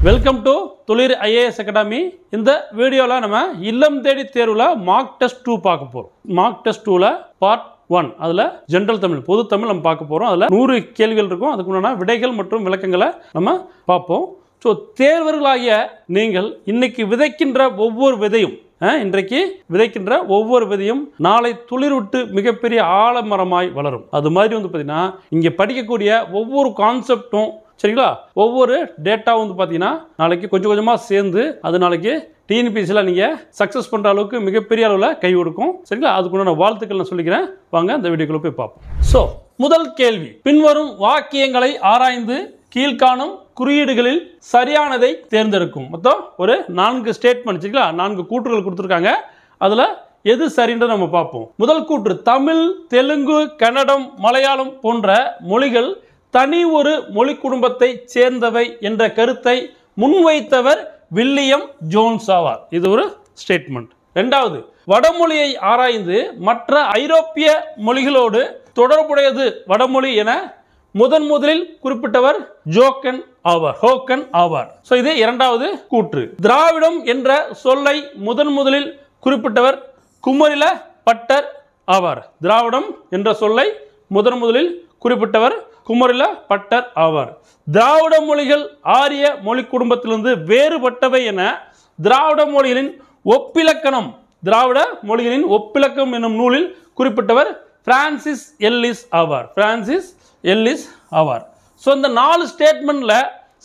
Welcome to துளிர் IAS academy. இந்த வீடியோவில் நம்ம இல்லம் தேடி தேர்வில் மார்க் டெஸ்ட் 2 பார்க்க போகிறோம். மார்க் டெஸ்ட் 2ல் பார்ட் 1 அதில் ஜென்ரல் தமிழ் பொது தமிழ் நம்ம பார்க்க போகிறோம். அதில் 100 கேள்விகள் இருக்கும். அதுக்கு முன்னாடி விடைகள் மற்றும் விளக்கங்களை நம்ம பார்ப்போம். ஸோ தேர்வர்களாகிய நீங்கள் இன்னைக்கு விதைக்கின்ற ஒவ்வொரு விதையும் இன்றைக்கு விதைக்கின்ற ஒவ்வொரு விதையும் நாளை துளிர் விட்டு மிகப்பெரிய ஆலமரமாய் வளரும். அது மாதிரி பார்த்தீங்கன்னா இங்கே படிக்கக்கூடிய ஒவ்வொரு கான்செப்டும் சரிங்களா, ஒவ்வொரு டேட்டாவும் பார்த்தீங்கன்னா நாளைக்கு கொஞ்சம் கொஞ்சமாக சேர்ந்து அது நாளைக்கு டிஎன்பிஎஸ்சியில் நீங்கள் சக்ஸஸ் பண்ணுற அளவுக்கு மிகப்பெரிய அளவில் கை கொடுக்கும். சரிங்களா, அதுக்குண்டான வாழ்த்துக்கள் நான் சொல்லிக்கிறேன். வாங்க இந்த வீடியோக்குள்ள போய் பார்ப்போம். ஸோ முதல் கேள்வி, பின்வரும் வாக்கியங்களை ஆராய்ந்து கீழ்காணும் குறியீடுகளில் சரியானதை தேர்ந்தெடுக்கும். மொத்தம் ஒரு 4 ஸ்டேட்மெண்ட் சரிங்களா, 4 கூற்றுகள் கொடுத்துருக்காங்க. அதில் எது சரின்னு நம்ம பார்ப்போம். முதல் கூற்று, தமிழ், தெலுங்கு, கன்னடம், மலையாளம் போன்ற மொழிகள் தனி ஒரு மொழி குடும்பத்தை சேர்ந்தவை என்ற கருத்தை முன்வைத்தவர் வில்லியம் ஜோன்ஸ் ஆவார். இது ஒரு ஸ்டேட்மெண்ட். இரண்டாவது, வடமொழியை ஆராய்ந்து மற்ற ஐரோப்பிய மொழிகளோடு தொடர்புடையது வடமொழி என முதலில் குறிப்பிட்டவர் ஹோக்கன் ஆவார். ஸோ இது இரண்டாவது கூற்று. திராவிடம் என்ற சொல்லை முதலில் குறிப்பிட்டவர் குமரில பட்டர் ஆவார். திராவிடம் என்ற சொல்லை முதலில் குறிப்பிட்டவர் குமரில பட்டர் ஆவார். திராவிட மொழிகள் ஆரிய மொழி குடும்பத்திலிருந்து வேறுபட்டவை என திராவிட மொழிகளின் ஒப்பிலக்கணம் என்னும் நூலில் குறிப்பிட்டவர் பிரான்சிஸ் எல்லிஸ் ஆவார். ஸோ இந்த 4 ஸ்டேட்மெண்ட்ல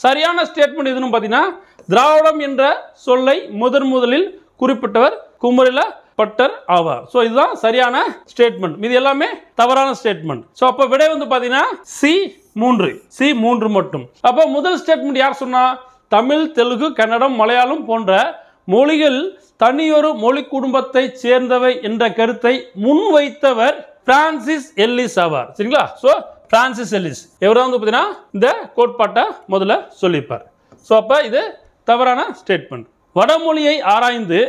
சரியான ஸ்டேட்மெண்ட் எதுன்னு பார்த்தீங்கன்னா திராவிடம் என்ற சொல்லை முதலில் குறிப்பிட்டவர் குமரில பட்டர் ஆவார். ஸோ இதுதான் சரியான ஸ்டேட்மெண்ட். இது எல்லாமே தவறான ஸ்டேட்மெண்ட். ஸோ அப்போ விடை பார்த்தீங்கன்னா C 3 மட்டும். அப்போ முதல் ஸ்டேட்மெண்ட் யார் சொன்னா? தமிழ், தெலுங்கு, கன்னடம், மலையாளம் போன்ற மொழிகள் தனியொரு மொழி குடும்பத்தை சேர்ந்தவை என்ற கருத்தை முன்வைத்தவர் பிரான்சிஸ் எல்லிஸ் ஆவார். சரிங்களா, ஸோ பிரான்சிஸ் எல்லிஸ் இவர் பார்த்தீங்கன்னா இந்த கோட்பாட்டை முதல்ல சொல்லியிருப்பார். ஸோ அப்போ இது தவறான ஸ்டேட்மெண்ட். வடமொழியை ஆராய்ந்து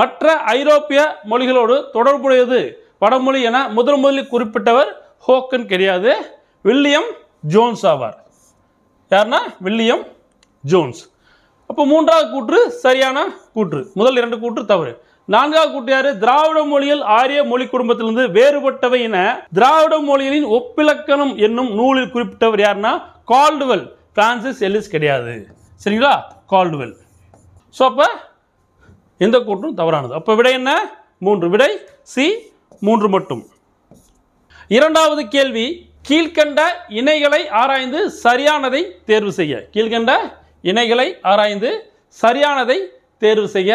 மற்ற ஐரோப்பிய மொழிகளோடு தொடர்புடையது வடமொழி என முதலில் குறிப்பிட்டவர் ஹோக்கன் கிடையாது, வில்லியம் ஜோன்ஸ் ஆவார். யாருன்னா வில்லியம் ஜோன்ஸ். அப்போ மூன்றாவது கூற்று சரியான கூற்று. முதல் 2 கூற்று தவறு. 4வது கூற்று யாரு? திராவிட மொழியில் ஆரிய மொழி குடும்பத்திலிருந்து வேறுபட்டவை என திராவிட மொழிகளின் ஒப்பிலக்கணம் என்னும் நூலில் குறிப்பிட்டவர் யாருன்னா கால்டுவெல். பிரான்சிஸ் எல்லிஸ் கிடையாது. சரிங்களா, கால்டுவெல். ஸோ அப்போ எந்த கூற்றும் தவறானது. அப்போ விடை என்ன? 3. விடை C 3 மட்டும். இரண்டாவது கேள்வி, கீழ்கண்ட இணைகளை ஆராய்ந்து சரியானதை தேர்வு செய்ய. கீழ்கண்ட இணைகளை ஆராய்ந்து சரியானதை தேர்வு செய்ய.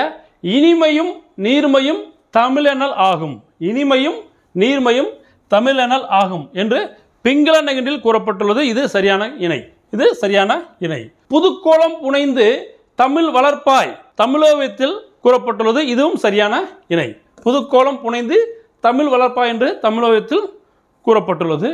இனிமையும் நீர்மையும் தமிழெனல் ஆகும். இனிமையும் நீர்மையும் தமிழெனல் ஆகும் என்று பிங்கள நகண்டில் கூறப்பட்டுள்ளது. இது சரியான இணை. புதுக்கோளம் புனைந்து தமிழ் வளர்ப்பாய் தமிழோவியத்தில் கூறப்பட்டுள்ளது. இதுவும் சரியான இணை. புதுக்கோளம் புனைந்து தமிழ் வளர்ப்பாய் என்று தமிழோவியத்தில் கூறப்பட்டுள்ளது.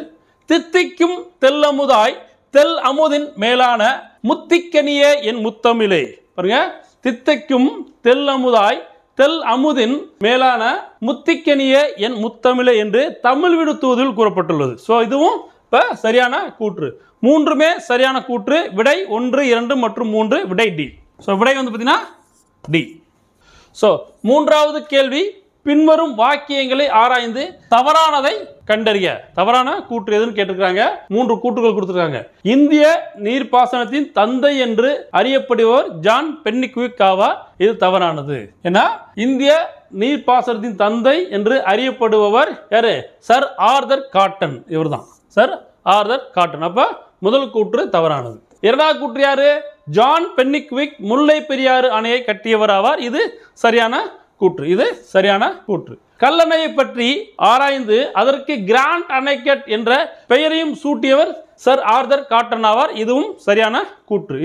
தித்திக்கும் தெல்லமுதாய் தெல் அமுதின் மேலான முத்திக்கனிய என் முத்தமிழே. பாருங்க, தித்திக்கும் தெல்லமுதாய் தெல் அமுதின் மேலான முத்திக்கனிய என் முத்தமிழே என்று தமிழ் விடுத்துவதில் கூறப்பட்டுள்ளது. ஸோ இதுவும் இப்போ சரியான கூற்று. 3மே சரியான கூற்று. விடை 1, 2 மற்றும் 3. விடை D. ஸோ விடை பார்த்தீங்கன்னா D. ஸோ மூன்றாவது கேள்வி, பின்வரும் வாக்கியங்களை ஆராய்ந்து தவறானதை கண்டறிய. தவறான கூற்று எதுன்னு கேட்டிருக்காங்க. 3 கூற்றுகள் கொடுத்துருக்காங்க. இந்திய நீர்ப்பாசனத்தின் தந்தை என்று அறியப்படுபவர் ஜான் பென்னிக்விக் ஆவார். இது தவறானது. ஏன்னா இந்திய நீர்ப்பாசனத்தின் தந்தை என்று அறியப்படுபவர் யாரு? Sir Arthur cotton. இவர் தான் சர் ஆர்தர் காட்டன். அப்ப முதல் கூற்று தவறானது. இரண்டாவது கூற்று யாரு? ஜான் பென்னிக்விக் முல்லை பெரியாறு அணையை கட்டியவர் ஆவார். இது சரியான கூற்று. கல்லணையை பற்றி ஆராய்ந்து அதற்கு கிராண்ட் அணைக்கட் என்ற பெயரையும் சூட்டியவர் சர் ஆர்தர் காட்டன் ஆவார். இதுவும் சரியான கூற்று.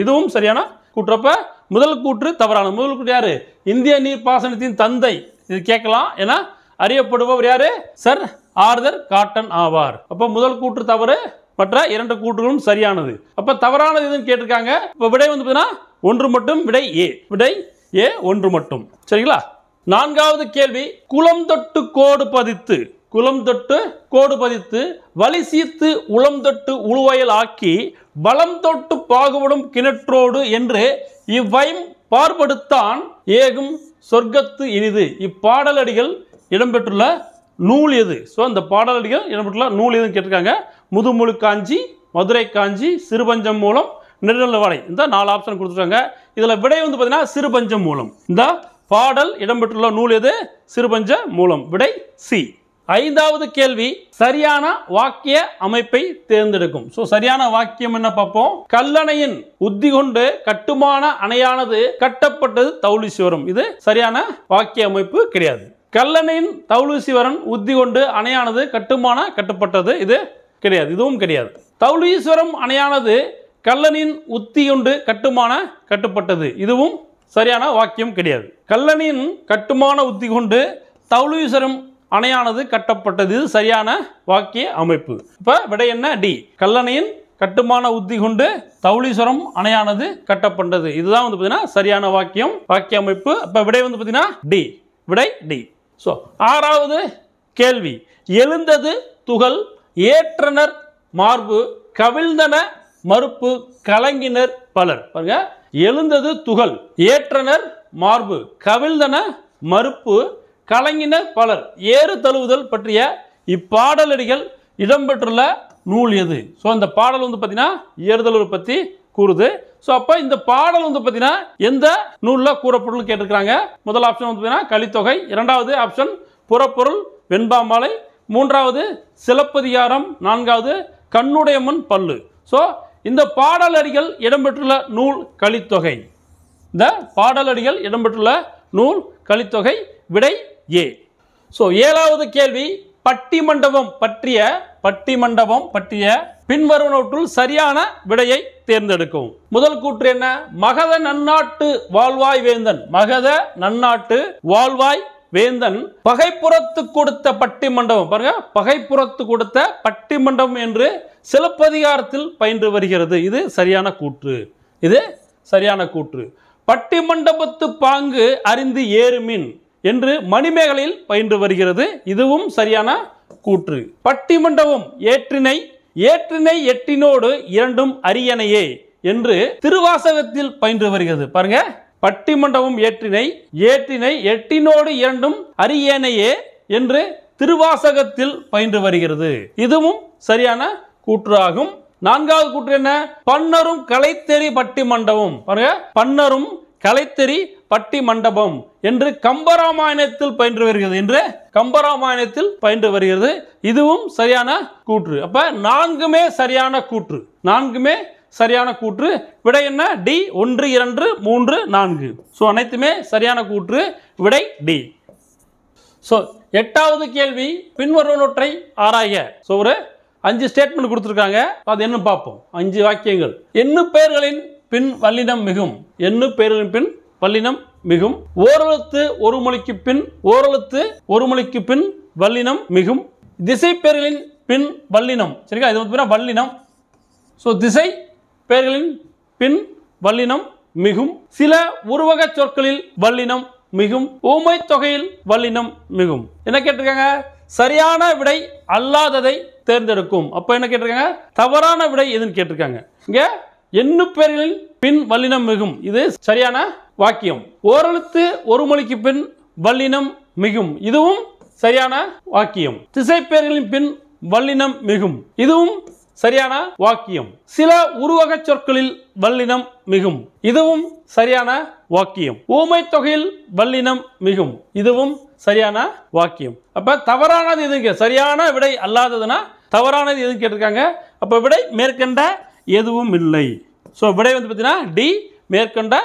அப்ப முதல் கூற்று தவறான. முதல் கூற்று யாரு? இந்திய நீர்ப்பாசனத்தின் தந்தை. இது கேட்கலாம். ஏன்னா அறியப்படுபவர் யாரு? சர் ஆர்தர் காட்டன் ஆவார். அப்ப முதல் கூற்று தவறு. மற்ற 2 கூற்றுகளும் சரியானது. அப்ப தவறானது எதுன்னு கேட்டிருக்காங்க. இப்ப விடை பார்த்தீங்கன்னா 1 மட்டும். விடை A 1 மட்டும். சரிங்களா. 4வது கேள்வி, குளம் தொட்டு கோடு பதித்து குலம் தொட்டு கோடு பதித்து வலி சீர்த்து உளம் தொட்டு உழுவயல் ஆக்கி பலம் தொட்டு பாகுபடும் கிணற்றோடு என்று இவ்வையும் பார்படுத்தான் ஏகும் சொர்க்கத்து இனிது. இப்பாடலடிகள் இடம்பெற்றுள்ள நூல் எது? ஸோ அந்த பாடலடிகள் இடம்பெற்றுள்ள நூல் எதுன்னு கேட்டிருக்காங்க. முதுமுழு காஞ்சி, மதுரை காஞ்சி, சிறுபஞ்சம் மூலம், நெடுநல்லவாடை. இந்த 4 ஆப்ஷன் கொடுத்துருக்காங்க. இதில் விடை வந்து பார்த்தீங்கன்னா சிறுபஞ்சம் மூலம். இந்த பாடல் இடம்பெற்றுள்ள நூல் எது? சிறுபஞ்ச மூலம். விடை சி. 5வது கேள்வி, சரியான வாக்கிய அமைப்பை தேர்ந்தெடுக்கும். ஸோ சரியான வாக்கியம் என்ன பார்ப்போம். கல்லணையின் உத்தி கொண்டு கட்டுமான அணையானது கட்டப்பட்டது தௌலீஸ்வரம். இது சரியான வாக்கிய அமைப்பு கிடையாது. கல்லணையின் தௌலீஸ்வரன் உத்தி கொண்டு அணையானது கட்டப்பட்டது. இது கிடையாது, இதுவும் கிடையாது. தௌலீஸ்வரம் அணையானது கல்லணியின் உத்தி கொண்டு கட்டப்பட்டது. இதுவும் சரியான வாக்கியம் கிடையாது. கல்லணையின் கட்டுமான உத்தி கொண்டு தௌலீஸ்வரம் அணையானது கட்டப்பட்டது. இது சரியான வாக்கிய அமைப்பு. இப்போ விடை என்ன? டி. கல்லணையின் கட்டுமான உத்தி கொண்டு தௌலீஸ்வரம் அணையானது கட்டப்பட்டது. இதுதான் வந்து பார்த்தீங்கன்னா சரியான வாக்கிய அமைப்பு. இப்போ விடை வந்து பார்த்தீங்கன்னா டி. விடை டி. ஸோ 6வது கேள்வி, எழுந்தது துகள் ஏற்றனர் மார்பு கவிழ்ந்தன மறுப்பு கலங்கினர் பலர். பாருங்க, எழுந்தது துகள் ஏற்றனர் மார்பு கவிழ்ந்தன மறுப்பு கலங்கினர் பலர். ஏறு தழுவுதல் பற்றிய இப்பாடலடிகள் இடம்பெற்றுள்ள நூல் எது? ஸோ இந்த பாடல் வந்து பார்த்தீங்கன்னா ஏறுதழுவல் பற்றி கூறுது. ஸோ அப்போ இந்த பாடல் வந்து பார்த்தீங்கன்னா எந்த நூலில் கூறப்பொருள் கேட்டிருக்கிறாங்க. முதல் ஆப்ஷன் வந்து பார்த்தீங்கன்னா கலித்தொகை, 2வது ஆப்ஷன் புறப்பொருள் வெண்பாமாலை, 3வது சிலப்பதிகாரம், 4வது கண்ணுடையம்மன் பல்லு. ஸோ இந்த பாடலடிகள் இடம்பெற்றுள்ள நூல் கலித்தொகை. இந்த பாடலடிகள் இடம்பெற்றுள்ள நூல் கலித்தொகை. விடை ஏ. ஸோ 7வது கேள்வி, பட்டிமண்டபம் பற்றிய பின்வருவனவற்றுள் சரியான விடையை தேர்ந்தெடுக்கும். முதல் கூற்று என்ன? மகத நன்னாட்டு வாழ்வாய் வேந்தன். மகத நன்னாட்டு வாழ்வாய் வேந்தன் பகைப்புறத்து கொடுத்த பட்டிமண்டபம். பாருங்க, பகைப்புறத்து கொடுத்த பட்டிமண்டபம் என்று சிலப்பதிகாரத்தில் பயின்று வருகிறது. இது சரியான கூற்று. இது சரியான கூற்று. பட்டிமண்டபத்து பாங்கு அறிந்து ஏறுமின் என்று மணிமேகலையில் பயின்று வருகிறது. இதுவும் சரியான கூற்று. பட்டிமண்டபம் ஏற்றினை எட்டினோடு இரண்டும் அரியணையே என்று திருவாசகத்தில் பயின்று வருகிறது. பாருங்க, பட்டிமண்டபம் ஏற்றினை எட்டினோடு இரண்டும் அரியணையே என்று திருவாசகத்தில் பயின்று வருகிறது. இதுவும் சரியான கூற்று ஆகும். 4வது கூற்று என்ன? பன்னரும் கலைத்தெறி பட்டிமண்டபம். பாருங்க, பன்னரும் கலைத்தெறி பட்டிமண்டபம் என்று கம்பராமாயணத்தில் பயின்று வருகிறது. இதுவும் சரியான கூற்று. அப்ப 4மே சரியான கூற்று. விடை என்ன? டி. 1, 2, 3, 4. ஸோ அனைத்துமே சரியான கூற்று. விடை டி. ஸோ 8வது கேள்வி, பின்வருவனவற்றை ஆராய. ஸோ ஒரு 5 ஸ்டேட்மெண்ட் கொடுத்துருக்காங்க. அது என்ன பார்ப்போம். 5 வாக்கியங்கள். எண்ணு பெயர்களின் பின் வல்லினம் மிகும். ஓரெழுத்து ஒரு மொழிக்கு பின் வல்லினம் மிகும். திசை பெயர்களின் பின் வல்லினம். சரிங்களா, இது வந்து வல்லினம். ஸோ திசை பெயர்களின் பின் வல்லினம் மிகும். சில உருவக சொற்களில் வல்லினம் மிகும். ஊமை தொகையில் வல்லினம் மிகும். என்ன கேட்டிருக்காங்க? சரியான விடை அல்லாததை தேர்ந்தெடுக்கும். அப்போ என்ன கேட்டிருக்காங்க? தவறான விடை எதுன்னு கேட்டிருக்காங்க. இங்க எண்ணு பெயர்களின் பின் வல்லினம் மிகும். இது சரியான வாக்கியம். ஓரெழுத்து ஒரு மொழிக்கு பின் வல்லினம் மிகும். இதுவும் சரியான வாக்கியம். திசை பெயர்களின் பின் வல்லினம் மிகும். இதுவும் சரியான வாக்கியம். சில உருவக சொற்களில் வல்லினம் மிகும். இதுவும் சரியான வாக்கியம். ஊமை தொகையில் வல்லினம் மிகும். இதுவும் சரியான வாக்கியம். அப்ப தவறானது எதுங்க? சரியான விடை அல்லாததுன்னா தவறானது எதுன்னு கேட்டிருக்காங்க. அப்ப விடை மேற்கண்ட எதுவும் இல்லை. ஸோ விடை வந்து பார்த்தீங்கன்னா டி. மேற்கண்ட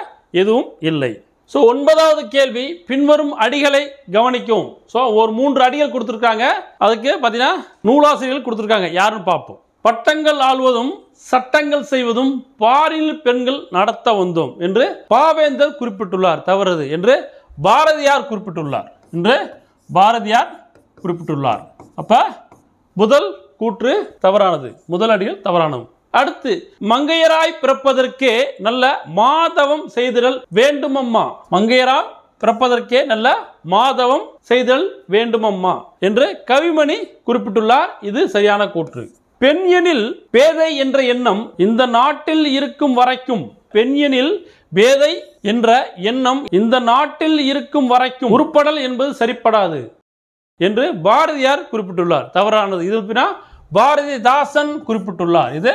எதுவும் இல்லை. ஸோ 9வது கேள்வி, பின்வரும் அடிகளை கவனிக்கும். ஸோ ஒரு 3 அடிகள் கொடுத்துருக்காங்க. அதுக்கு பார்த்தீங்கன்னா நூலாசிரியர்கள் கொடுத்துருக்காங்க. யாருன்னு பார்ப்போம். பட்டங்கள் ஆள்வதும் சட்டங்கள் செய்வதும் பாரில் பெண்கள் நடத்த வந்தோம் என்று பாவேந்தர் குறிப்பிட்டுள்ளார். தவறது என்று பாரதியார் குறிப்பிட்டுள்ளார். அப்ப முதல் கூற்று தவறானது. முதல் அடிகள் தவறானது. அடுத்து, மங்கையராய் பிறப்பதற்கு நல்ல மாதவம் செய்திடல் வேண்டுமம்மா. மங்கையராய் பிறப்பதற்கே நல்ல மாதவம் செய்தல் வேண்டுமம்மா என்று கவிமணி குறிப்பிட்டுள்ளார். இது சரியான கூற்று. பெண் எனில் பேதை என்ற எண்ணம் இந்த நாட்டில் இருக்கும் வரைக்கும், பெண் எனில் பேதை என்ற எண்ணம் இந்த நாட்டில் இருக்கும் வரைக்கும் உருப்படல் என்பது சரிப்படாது என்று பாரதியார் குறிப்பிட்டுள்ளார். தவறானது. இது பாரதிதாசன் குறிப்பிட்டுள்ளார். இது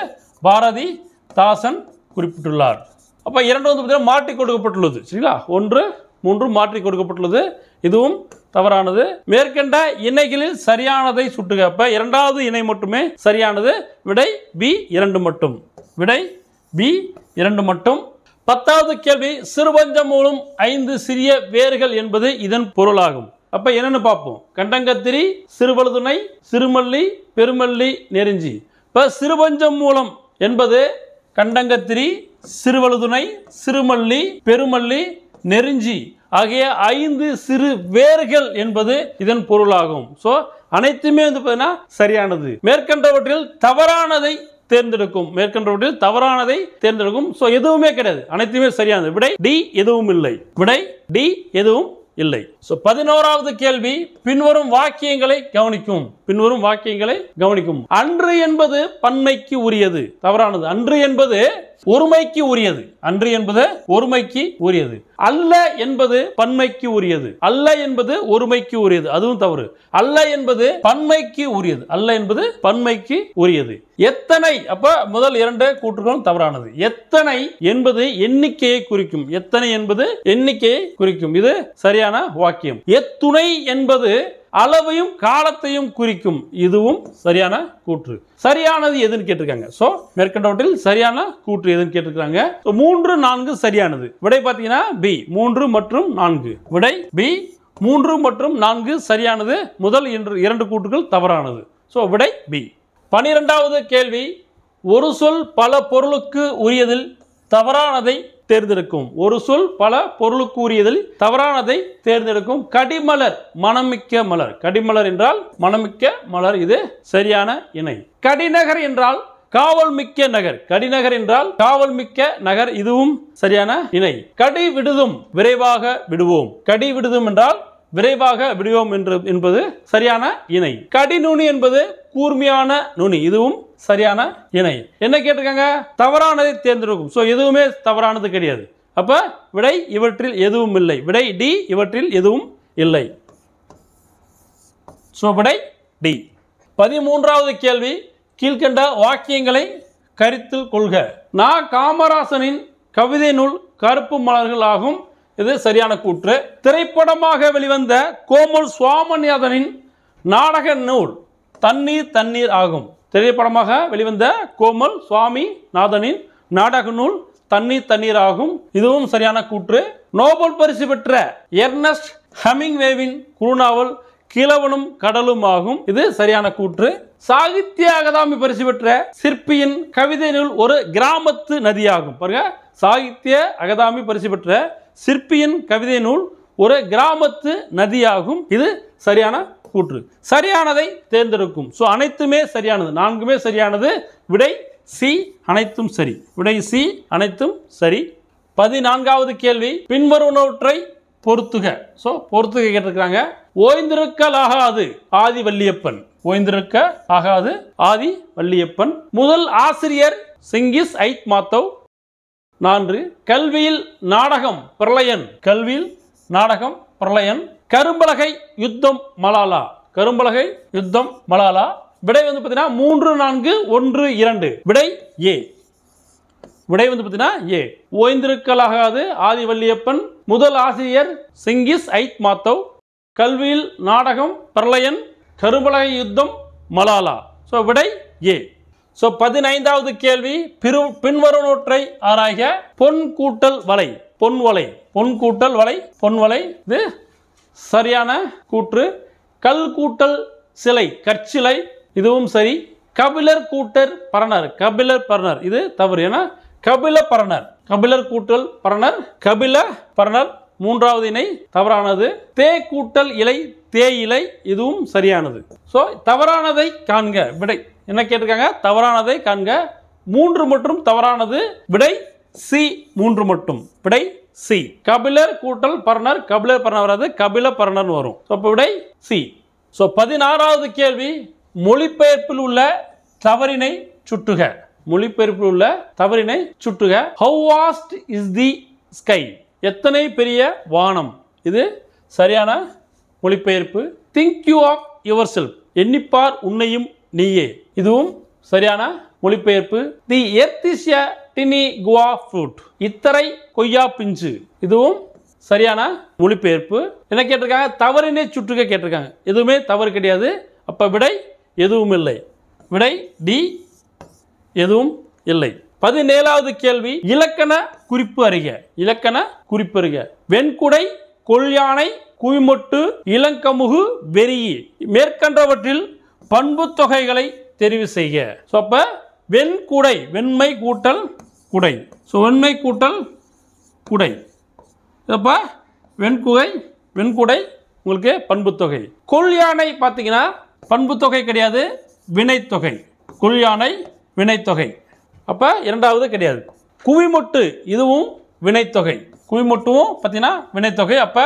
பாரதிதாசன் குறிப்பிட்டுள்ளார். அப்ப இரண்டு வந்து மாற்றி கொடுக்கப்பட்டுள்ளது. சரிங்களா? 1, 3 மாற்றி கொடுக்கப்பட்டுள்ளது. இதுவும் தவறானது. மேற்கண்ட இணைகளில் சரியானதை சுட்டுக. அப்ப இரண்டாவது இணை மட்டுமே சரியானது. விடை பி 2 மட்டும். விடை பி 2 மட்டும். 10வது கேள்வி, சிறுபஞ்சம் மூலம் 5 சிறிய வேர்கள் என்பது இதன் பொருளாகும். அப்ப என்னன்னு பார்ப்போம். கண்டங்கத்திரி, சிறுவழுதுணை, சிறுமல்லி, பெருமல்லி, நெருஞ்சி. இப்ப சிறுபஞ்சம் மூலம் என்பது கண்டங்கத்திரி, சிறுவழுதுணை, சிறுமல்லி, பெருமல்லி, நெருஞ்சி ஆகிய 5 சிறு வேர்கள் என்பது இதன் பொருளாகும். சோ அனைத்துமே வந்து பார்த்தீங்கன்னா சரியானது. மேற்கண்டவற்றில் தவறானதை தேர்ந்தெடுக்கும். மேற்கண்டவற்றில் தவறானதை தேர்ந்தெடுக்கும். சோ எதுவுமே கிடையாது, அனைத்துமே சரியானது. விடை டி எதுவும் இல்லை. விடை டி எதுவும் இல்லை. 11வது கேள்வி, பின்வரும் வாக்கியங்களை கவனிக்கும். பின்வரும் வாக்கியங்களை கவனிக்கும். அன்று என்பது பன்மைக்கு உரியது. தவறானது. அன்று என்பது ஒருமைக்கு உரியது. அன்று என்பது ஒருமைக்கு உரியது. அல்ல என்பது பன்மைக்கு உரியது. அல்ல என்பது ஒருமைக்கு உரியது. அதுவும் தவறு. அல்ல என்பது பன்மைக்கு உரியது. அல்ல என்பது பன்மைக்கு உரியது. எத்தனை, அப்ப முதல் 2 கூற்றுகளும் தவறானது. எத்தனை என்பது எண்ணிக்கையை குறிக்கும். எத்தனை என்பது எண்ணிக்கையை குறிக்கும். இது சரியான வாக்கியம். எத்துணை என்பது அளவையும் காலத்தையும் குறிக்கும். இதுவும் சரியான கூற்று. சரியானது எதுன்னு கேட்டிருக்காங்க. சோ மேற்கண்டவற்றில் சரியான கூற்று எதுன்னு கேட்டிருக்காங்க. 3, 4 சரியானது. விடை பார்த்தீங்கன்னா பி 3 மற்றும் 4. விடை பி 3 மற்றும் 4 சரியானது. முதல் 2 கூற்றுகள் தவறானது. சோ விடை பி. 12வது கேள்வி, ஒரு சொல் பல பொருளுக்கு உரியதில் தவறானதை தேர்ந்தெடுக்கும். ஒரு சொல் பல பொருளுக்கு உரியதில் தவறானதை தேர்ந்தெடுக்கும். கடிமலர் மணமிக்க மலர். கடிமலர் என்றால் மணமிக்க மலர். இது சரியான இணை. கடிநகர் என்றால் காவல் மிக்க நகர். கடிநகர் என்றால் காவல் மிக்க நகர். இதுவும் சரியான இணை. கடி விடுதும் விரைவாக விடுவோம். கடி விடுதும் என்றால் விரைவாக விடுவோம் என்பது சரியான இணை. கடிநுனி என்பது கூர்மையான நுனி. இதுவும் சரியான இணை. என்ன கேட்டிருக்காங்க? தவறானதை தேர்ந்தெடுக்கும். சோ எதுவுமே தவறானது கிடையாது. அப்ப விடை இவற்றில் எதுவும் இல்லை. விடை டி இவற்றில் எதுவும் இல்லை. சோ விடை டி. 13வது கேள்வி, கீழ்கண்ட வாக்கியங்களை கருத்தில் கொள்க. நா. காமராசனின் கவிதை நூல் கருப்பு மலர்கள் ஆகும். இது சரியான கூற்று. திரைப்படமாக வெளிவந்த கோமல் சுவாமிநாதனின் நாடக நூல் தண்ணீர் தண்ணீர் ஆகும். திரைப்படமாக வெளிவந்த கோமல் சுவாமிநாதனின் நாடக நூல் தண்ணீர் தண்ணீர் ஆகும். இதுவும் சரியான கூற்று. நோபல் பரிசு பெற்ற எர்னஸ்ட் ஹெமிங்வேவின் குறுநாவல் கிழவனும் கடலும் ஆகும். இது சரியான கூற்று. சாகித்ய அகாதமி பரிசு பெற்ற சிற்பியின் கவிதை நூல் ஒரு கிராமத்து நதியாகும். பாருங்க, சாகித்ய அகாதமி பரிசு பெற்ற சிற்பியின் கவிதை நூல் ஒரு கிராமத்து நதியாகும். இது சரியான கூற்று. சரியானதை தேர்ந்தெடுக்கும். சோ அனைத்துமே சரியானது. 4மே சரியானது. விடை சி அனைத்தும் சரி. விடை சி அனைத்தும் சரி. 14வது கேள்வி, பின்வருவனவற்றை பொறுத்துக. சோ பொறுத்துக கேட்டிருக்காங்க. ஓய்ந்திருக்கலாகாது ஆதி வள்ளியப்பன். ஓய்ந்திருக்க ஆகாது ஆதி வள்ளியப்பன். முதல் ஆசிரியர் சிங்கிஸ் ஐத் மாத்தவ். 4. கல்வியில் நாடகம் பிரளயன். கல்வியில் நாடகம் பிரளயன். கரும்பலகை யுத்தம் மலாலா. கரும்பலகை யுத்தம் மலாலா. விடை வந்து பார்த்தீங்கன்னா 3, 4, 1, 2. விடை ஏ. விடை வந்து பார்த்தீங்கன்னா ஏ. ஓய்ந்திருக்கலாகாது ஆதி வள்ளியப்பன். முதல் ஆசிரியர் சிங்கிஸ் ஐத் மாத்தவ். கல்வியில் நாடகம் பிரளயன். கரும்பலகை யுத்தம் மலாலா. ஸோ விடை ஏ. ஸோ 15வது கேள்வி, பின்வருவனவற்றை ஆராய்க. பொன் கூட்டல் வலை. பொன் வலை. பொன் கூட்டல் வலை. பொன் வலை. இது சரியான கூற்று. கல் கூட்டல் சிலை கற்சிலை. இதுவும் சரி. கபிலர் கூட்டல் பரணர். கபிலர் பரணர். இது தவறு. ஏன்னா கபில பரணர். கபிலர் கூட்டல் பரணர். கபில பரணர் 3வது இணை தவறானது. தே கூட்டல் இலை தேயிலை. இதுவும் சரியானது. ஸோ தவறானதை காண்க. விடை என்ன கேட்டிருக்காங்க? தவறானதை காண்க. 3 மற்றும் தவறானது. விடை சி 3 மட்டும். விடை சி. கபிலர் கூட்டல் பரணர், கபிலர் பரணர் வராது, கபில பரணர் வரும். அப்போ விடை சி. ஸோ 16வது கேள்வி, மொழிபெயர்ப்பில் உள்ள தவறினை சுட்டுக. மொழிபெயர்ப்பில் உள்ள தவறினை சுட்டுக. How vast is the sky? எத்தனை பெரிய வானம்? இது சரியான மொழிபெயர்ப்பு. Think you of yourself, எண்ணிப்பார் உன்னையும் நீயே, இதுவும் சரியான மொழிபெயர்ப்பு. The earth is a tiny guava fruit, இத்தரை கொய்யா பிஞ்சு, இதுவும் சரியான மொழிபெயர்ப்பு. என்ன கேட்டிருக்காங்க? தவறினை சுற்றுக கேட்டிருக்காங்க. எதுவுமே தவறு கிடையாது. அப்போ விடை எதுவும் இல்லை. விடை டி, எதுவும் இல்லை. 17வது கேள்வி, இலக்கண குறிப்பு அறிக. இலக்கண குறிப்பு அறிக. வெண்குடை, கொள்யானை, குய்மொட்டு, இளங்கமுகு, வெறியி, மேற்கண்டவற்றில் பண்பு தொகைகளை தெரிவு செய்க. ஸோ அப்போ வெண்குடை, வெண்மை கூட்டல் குடை. ஸோ வெண்மை கூட்டல் குடை. அப்போ வெண்குடை, வெண்குடை உங்களுக்கு பண்பு தொகை. கொள்யானை பார்த்தீங்கன்னா பண்பு தொகை கிடையாது, வினைத்தொகை. கொள்யானை வினைத்தொகை. அப்போ இரண்டாவது கிடையாது. குவிமொட்டு, இதுவும் வினைத்தொகை. குவிமொட்டுவும் பார்த்தீங்கன்னா வினைத்தொகை. அப்போ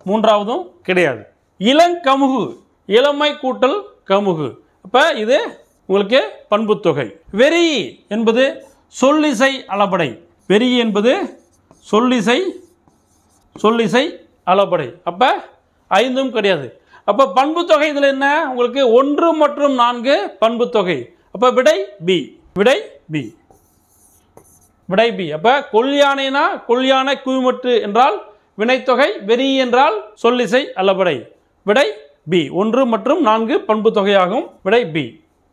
மூன்றாவதும் கிடையாது. இளங்கமுகு, இளமை கூட்டல் கமுகு. அப்போ இது உங்களுக்கு பண்பு தொகை. வெறி என்பது சொல்லிசை அளபடை. வெறி என்பது சொல்லிசை, சொல்லிசை அளபடை. அப்போ ஐந்தும் கிடையாது. அப்போ பண்பு தொகை இதில் என்ன உங்களுக்கு? 1 மற்றும் 4 பண்பு தொகை. அப்போ விடை பி. விடை பி. விடை பி. அப்போ கொள்யானைனா கொள்யானை குவிமொட்டு என்றால் வினைத்தொகை, வெறி என்றால் சொல்லிசை அளபடை. விடை பி. 1 மற்றும் 4 பண்பு தொகையாகும். விடை பி.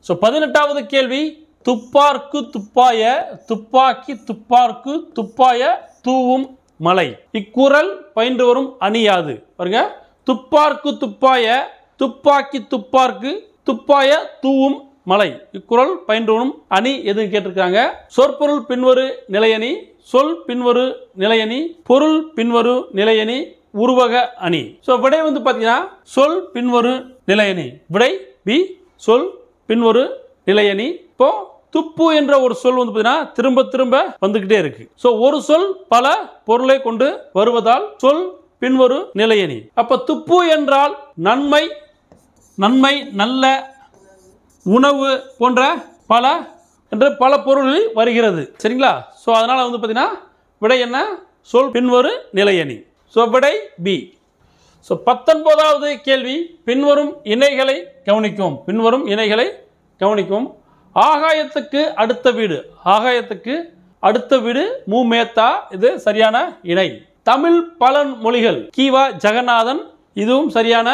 ஸோ 18வது கேள்வி, துப்பார்க்கு துப்பாய, துப்பாக்கி துப்பார்க்கு துப்பாய, தூவும் மலை. இக்குறள் பயின்று வரும் அணி யாது? பாருங்க, துப்பார்க்கு துப்பாய, துப்பாக்கி துப்பார்க்கு துப்பாய, தூவும் மலை. இக்குறள் பயின்று வரும் அணி எதுன்னு கேட்டிருக்காங்க. சொற்பொருள் பின்வரு நிலையணி, சொல் பின்வரு நிலையணி, பொருள் பின்வரு நிலையணி, உருவக அணி. ஸோ விடை வந்து பார்த்தீங்கன்னா சொல் பின்வரு நிலையணி. விடை பி, சொல் பின்வரு நிலையணி. இப்போ துப்பு என்ற ஒரு சொல் வந்து பார்த்தீங்கன்னா திரும்ப திரும்ப வந்துகிட்டே இருக்கு. ஸோ ஒரு சொல் பல பொருளை கொண்டு வருவதால் சொல் பின்வரு நிலையணி. அப்போ துப்பு என்றால் நன்மை, நன்மை, நல்ல, உணவு போன்ற பல என்று பல பொருளில் வருகிறது. சரிங்களா? ஸோ அதனால வந்து பார்த்தீங்கன்னா விடை என்ன? சொல் பின்வரு நிலையணி. ஸோ விடை பி. ஸோ 19வது கேள்வி, பின்வரும் இணைகளை கவனிக்கும். பின்வரும் இணைகளை கவனிக்கும். ஆகாயத்துக்கு அடுத்த வீடு. ஆகாயத்துக்கு அடுத்த வீடு மூமேத்தா, இது சரியான இணை. தமிழ் பல மொழிகள் கீவா ஜெகநாதன், இதுவும் சரியான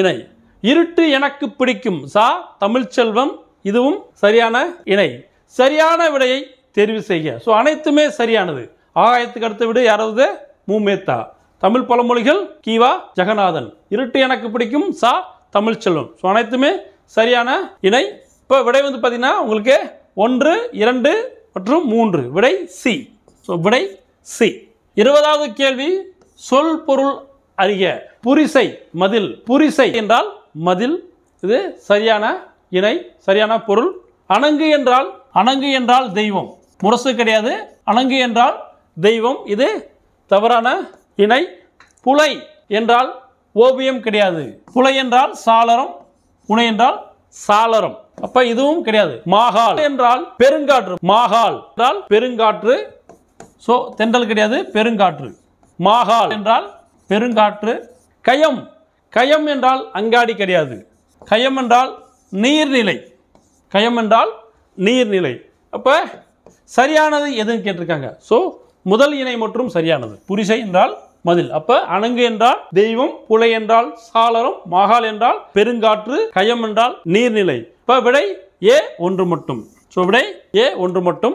இணை. இருட்டு எனக்கு பிடிக்கும் சா தமிழ்ச்செல்வம், இதுவும் சரியான இணை. சரியான விடையை தெரிவு செய்க. ஸோ அனைத்துமே சரியானது. ஆகாயத்துக்கு அடுத்த வீடு யாராவது? மூமேத்தா. தமிழ் பழமொழிகள் கீவா ஜெகநாதன், இருட்டு எனக்கு பிடிக்கும் சா தமிழ்ச்செல்வம். ஸோ அனைத்துமே சரியான இணை. இப்போ விடை வந்து பார்த்தீங்கன்னா உங்களுக்கு 1, 2 மற்றும் 3. விடை சி. ஸோ விடை சி. 20வது கேள்வி, சொல் பொருள் அறிக. புரிசை, மதில். புரிசை என்றால் மதில், இது சரியான இணை, சரியான பொருள். அணங்கு என்றால், அணங்கு என்றால் தெய்வம். முரசு கிடையாது. அணங்கு என்றால் தெய்வம், இது தவறான இணை. புலை என்றால் ஓவியம் கிடையாது. புலை என்றால் சாளரம், புனை என்றால் சாளரம். அப்ப இதுவும் கிடையாது. மாகால் என்றால் பெருங்காற்று. மாகால் என்றால் பெருங்காற்று. ஸோ தென்றல் கிடையாது, பெருங்காற்று. மாகால் என்றால் பெருங்காற்று. கயம், கயம் என்றால் அங்காடி கிடையாது. கயம் என்றால் நீர்நிலை. கயம் என்றால் நீர்நிலை. அப்ப சரியானது எதுன்னு கேட்டிருக்காங்க. ஸோ முதல் இணை மற்றும் சரியானது. புரிசை என்றால் மதில். அப்ப அணங்கு என்றால் தெய்வம், புலை என்றால் சாளரம், மாகால் என்றால் பெருங்காற்று, கயம் என்றால் நீர்நிலை. இப்ப விடை ஏ 1 மட்டும். ஸோ விடை ஏ 1 மட்டும்.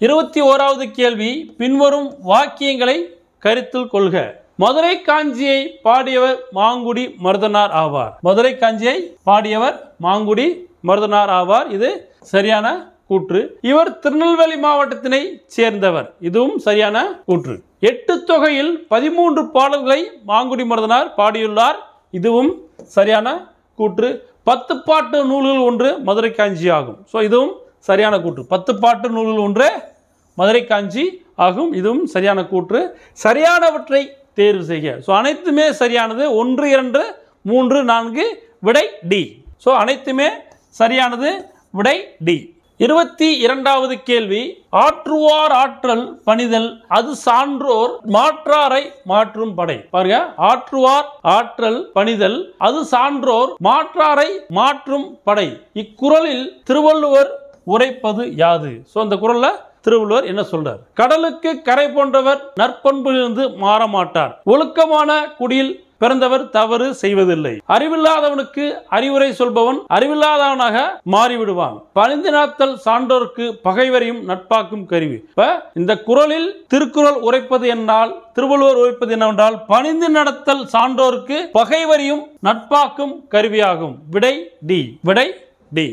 21வது கேள்வி, பின்வரும் வாக்கியங்களை கருத்தில் கொள்க. மதுரை காஞ்சியை பாடியவர் மாங்குடி மருதனார் ஆவார். மதுரை காஞ்சியை பாடியவர் மாங்குடி மருதனார் ஆவார், இது சரியான கூற்று. இவர் திருநெல்வேலி மாவட்டத்தினை சேர்ந்தவர், இதுவும் சரியான கூற்று. 8 தொகையில் 13 பாடல்களை மாங்குடி மருதனார் பாடியுள்ளார், இதுவும் சரியான கூற்று. 10 பாட்டு நூல்கள் ஒன்று மதுரை காஞ்சி ஆகும். ஸோ இதுவும் சரியான கூற்று. 10 பாட்டு நூல்கள் ஒன்று மதுரை காஞ்சி ஆகும். இதுவும் சரியான கூற்று. சரியானவற்றை தேர்வு செய்க. ஸோ அனைத்துமே சரியானது. 1, 2, 3, 4 விடை டி. ஸோ அனைத்துமே சரியானது. விடை டி. 22வது கேள்வி, ஆற்றுவார் ஆற்றல் பணிதல் அது சான்றோர் மாற்றாரை மாற்றும் படை. பாருங்க, ஆற்றுவார் ஆற்றல் பணிதல் அது சான்றோர் மாற்றாரை மாற்றும் படை. இக்குறளில் திருவள்ளுவர் உரைப்பது யாது? ஸோ அந்த குறள்ல திருவள்ளுவர் என்ன சொல்றார்? கடலுக்கு கரை போன்றவர் நற்பண்பிலிருந்து மாற மாட்டார். ஒழுக்கமான குடியில் பிறந்தவர் தவறு செய்வதில்லை. அறிவில்லாதவனுக்கு அறிவுரை சொல்பவன் அறிவில்லாதவனாக மாறிவிடுவான். பணிந்து நடத்தல் சான்றோருக்கு பகைவரையும் நட்பாக்கும் கருவி. இப்ப இந்த குறளில் திருக்குறள் உரைப்பது என்றால், திருவள்ளுவர் உரைப்பது என்னவென்றால், பணிந்து நடத்தல் சான்றோருக்கு பகைவரையும் நட்பாக்கும் கருவியாகும். விடை டி. விடை டி.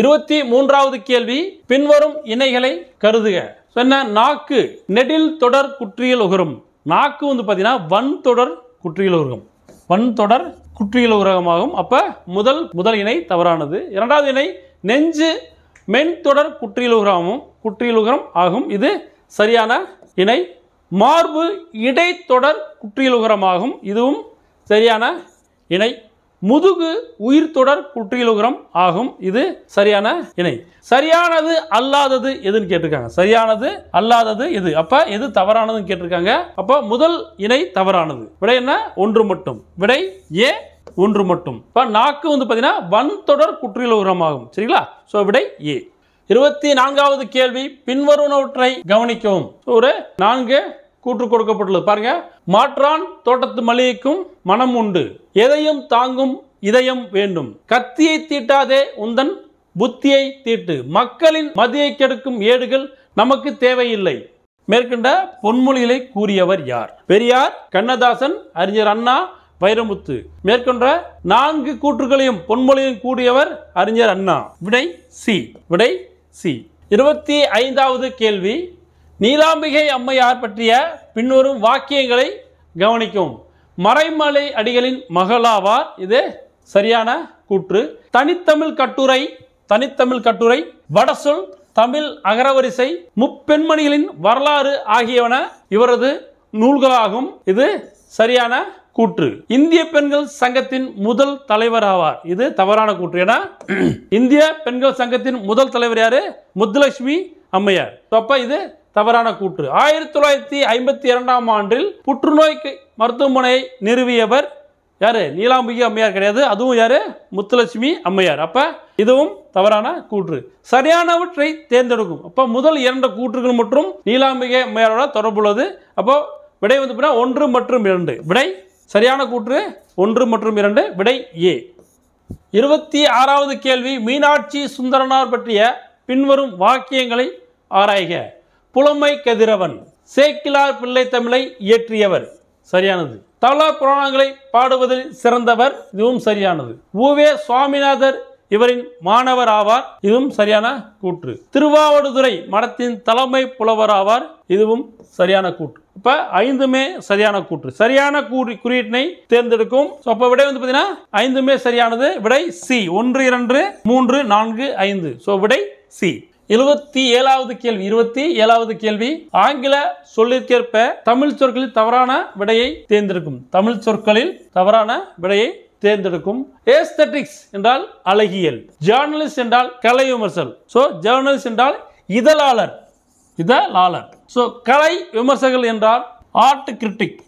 23வது கேள்வி, பின்வரும் இணைகளை கருதுக. சொன்ன நாக்கு நெடில் தொடர் குற்றியல் உகரும். நாக்கு வந்து பாத்தீங்கன்னா வன் தொடர் குற்றியல் உருகம். வன் தொடர் குற்றியல் உருகமாகும். அப்ப முதல் இணை தவறானது. இரண்டாவது இணை நெஞ்சு மென் தொடர் குற்றியல் உகரம் ஆகும். இது சரியான இணை. மார்பு இடைத்தொடர் குற்றியல் உகரமாகும். இதுவும் சரியான இணை. முதுகு உயிர் தொடர் குற்றியல் உகரம் ஆகும். இது சரியான இணை. சரியானது அல்லாதது எதுன்னு கேட்டிருக்காங்க. சரியானது அல்லாதது எது? அப்ப எது தவறானதுன்னு கேட்டிருக்காங்க. அப்ப முதல் இணை தவறானது. விடை என்ன? 1 மட்டும். விடை ஏ, 1 மட்டும். இப்ப நாக்கு வந்து பாத்தீங்கன்னா வன் தொடர் குற்றியல் உகரம் ஆகும். சரிங்களா? சோ விடை ஏ. 24வது கேள்வி, பின்வருவனவற்றை கவனிக்கவும். ஒரு 4 கூற்று கொடுக்கப்பட்டுள்ளது. பாருங்க, மாற்றான் தோட்டத்து மல்லிகைக்கும் மனம் உண்டு, எதையும் தாங்கும் இதயம் வேண்டும், கத்தியை தீட்டாதே உந்தன் புத்தியை தீட்டு, மக்களின் மதியை கெடுக்கும் ஏடுகள் நமக்கு தேவையில்லை. மேற்கண்ட பொன்மொழிகளை கூறியவர் யார்? பெரியார், கண்ணதாசன், அறிஞர் அண்ணா, வைரமுத்து. மேற்கொண்ட 4 கூற்றுகளையும் பொன்மொழியும் கூறியவர் அறிஞர் அண்ணா. விடை சி. விடை சி. 25வது கேள்வி, நீலாம்பிகை அம்மையார் பற்றிய பின்வரும் வாக்கியங்களை கவனிக்கவும். மறைமலை அடிகளின் மகளாவார். இது சரியான கூற்று. தனித்தமிழ் கட்டுரை, வடசொல், தமிழ் அகரவரிசை, முப்பெண்மணிகளின் வரலாறு ஆகியவன இவரது நூல்களாகும். இது சரியான கூற்று. இந்திய பெண்கள் சங்கத்தின் முதல் தலைவர் ஆவார். இது தவறான கூற்று. ஏன்னா இந்திய பெண்கள் சங்கத்தின் முதல் தலைவர் யாரு? முத்துலட்சுமி அம்மையார். அப்ப இது தவறான கூற்று. 1952ஆம் ஆண்டில் புற்றுநோய்க்கு மருத்துவமனை நிறுவியவர் யாரு? நீலாம்பிகை அம்மையார் கிடையாது. அதுவும் யாரு? முத்துலட்சுமி அம்மையார். அப்ப இதுவும் தவறான கூற்று. சரியானவற்றை தேர்ந்தெடுக்கும். அப்ப முதல் 2 கூற்றுகள் மற்றும் நீலாம்பிகை அம்மையாரோட தொடர்புள்ளது. அப்போ விடை வந்து 1 மற்றும் 2. விடை சரியான கூற்று 1 மற்றும் 2. விடை ஏ. 26வது கேள்வி, மீனாட்சி சுந்தரனார் பற்றிய பின்வரும் வாக்கியங்களை ஆராய்க. புலமை கதிரவன், சேக்கிலார் பிள்ளை தமிழை இயற்றியவர். சரியானது. தல புராணங்களை பாடுவதில் சிறந்தவர். இதுவும் சரியானது. உவே சுவாமிநாதர் இவரின் மாணவர் ஆவார். இதுவும் சரியான கூற்று. திருவாவடுதுறை மடத்தின் தலைமை புலவர் ஆவார். இதுவும் சரியான கூற்று. இப்ப 5மே சரியான கூற்று. சரியான குறியீட்டினை தேர்ந்தெடுக்கும். அப்ப விடை வந்து பாத்தீங்கன்னா 5மே சரியானது. விடை சி. 1, 2, 3, 4, 5. சோ விடை சி. 27வது கேள்வி, ஆங்கில சொல்லிற்கேற்ப தமிழ் சொற்களில் தவறான விடையை தேர்ந்தெடுக்கும். தமிழ் சொற்களில் தவறான விடையை தேர்ந்தெடுக்கும். ஏஸ்தெட்டிக்ஸ் என்றால் அழகியல், ஜேர்னலிஸ்ட் என்றால் கலை விமர்சல். சோ ஜேர்னலிஸ்ட் என்றால் இதழாளர். சோ கலை விமர்சகர்கள் என்றால் ஆர்ட் கிரிட்டிக்.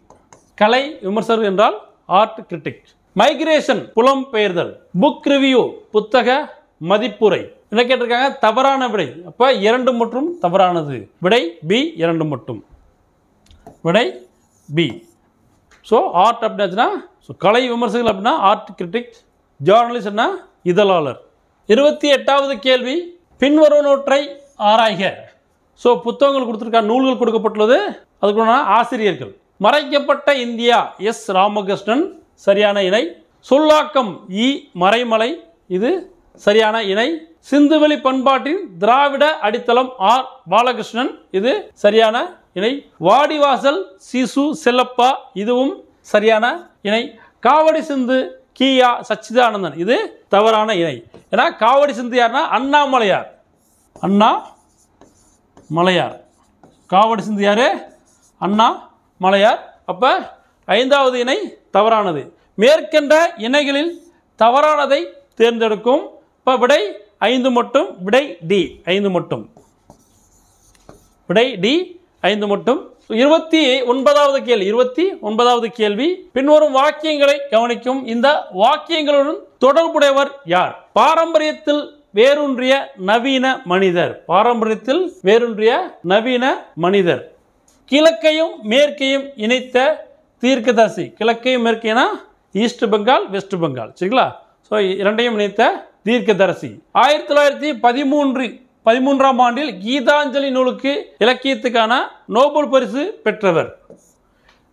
கலை விமர்சகர்கள் என்றால் ஆர்ட் கிரிட்டிக். மைக்ரேஷன் புலம்பெயர்தல். புக் ரிவ்யூ புத்தக மதிப்புரை. என்ன கேட்டிருக்காங்க? தவறான விடை. அப்ப 2 மற்றும் தவறானது. விடை பி. 2 மட்டும். விடை பி. ஸோ ஆர்ட் அப்படின்னா கலை விமர்சகர்கள் அப்படின்னா ஆர்ட் கிரிட்டிக், ஜேர்னலிஸ்ட் இதழாளர். 28வது கேள்வி, பின்வருவனவற்றை ஆராய்க. ஸோ புத்தகங்கள் கொடுத்துருக்காங்க, நூல்கள் கொடுக்கப்பட்டுள்ளது. அதுக்குள்ள ஆசிரியர்கள். மறைக்கப்பட்ட இந்தியா, எஸ் ராமகிருஷ்ணன். சரியான இணை. சொல்லாக்கம், இ மறைமலை. இது சரியான இணை. சிந்துவெளி பண்பாட்டின் திராவிட அடித்தளம், ஆர் பாலகிருஷ்ணன். இது சரியான இணை. வாடிவாசல், சிசு செல்லப்பா. இதுவும் சரியான இணை. காவடி சிந்து, கியா சச்சிதானந்தன். இது தவறான இணை. ஏன்னா காவடி சிந்து யாருன்னா அண்ணாமலையார். காவடி சிந்து யாரு? அண்ணா மலையார். அப்போ 5வது இணை தவறானது. மேற்கண்ட இணைகளில் தவறானதை தேர்ந்தெடுக்கும். இப்போ விடை 5 மட்டும். விடை டி 5 மட்டும். விடை டி 5 மட்டும். 29வது கேள்வி. பின்வரும் வாக்கியங்களை கவனிக்கும். இந்த வாக்கியங்களுடன் தொடர்புடையவர் யார்? பாரம்பரியத்தில் வேரூன்றிய நவீன மனிதர். பாரம்பரியத்தில் வேரூன்றிய நவீன மனிதர். கிழக்கையும் மேற்கையும் இணைத்த தீர்க்கதரிசி. கிழக்கையும் மேற்கைனா ஈஸ்ட் பெங்கால் வெஸ்ட் பெங்கால், சரிங்களா? ஸோ இரண்டையும் இணைத்த தீர்க்கதரிசி. 1913ஆம் ஆண்டில் கீதாஞ்சலி நூலுக்கு இலக்கியத்துக்கான நோபல் பரிசு பெற்றவர்.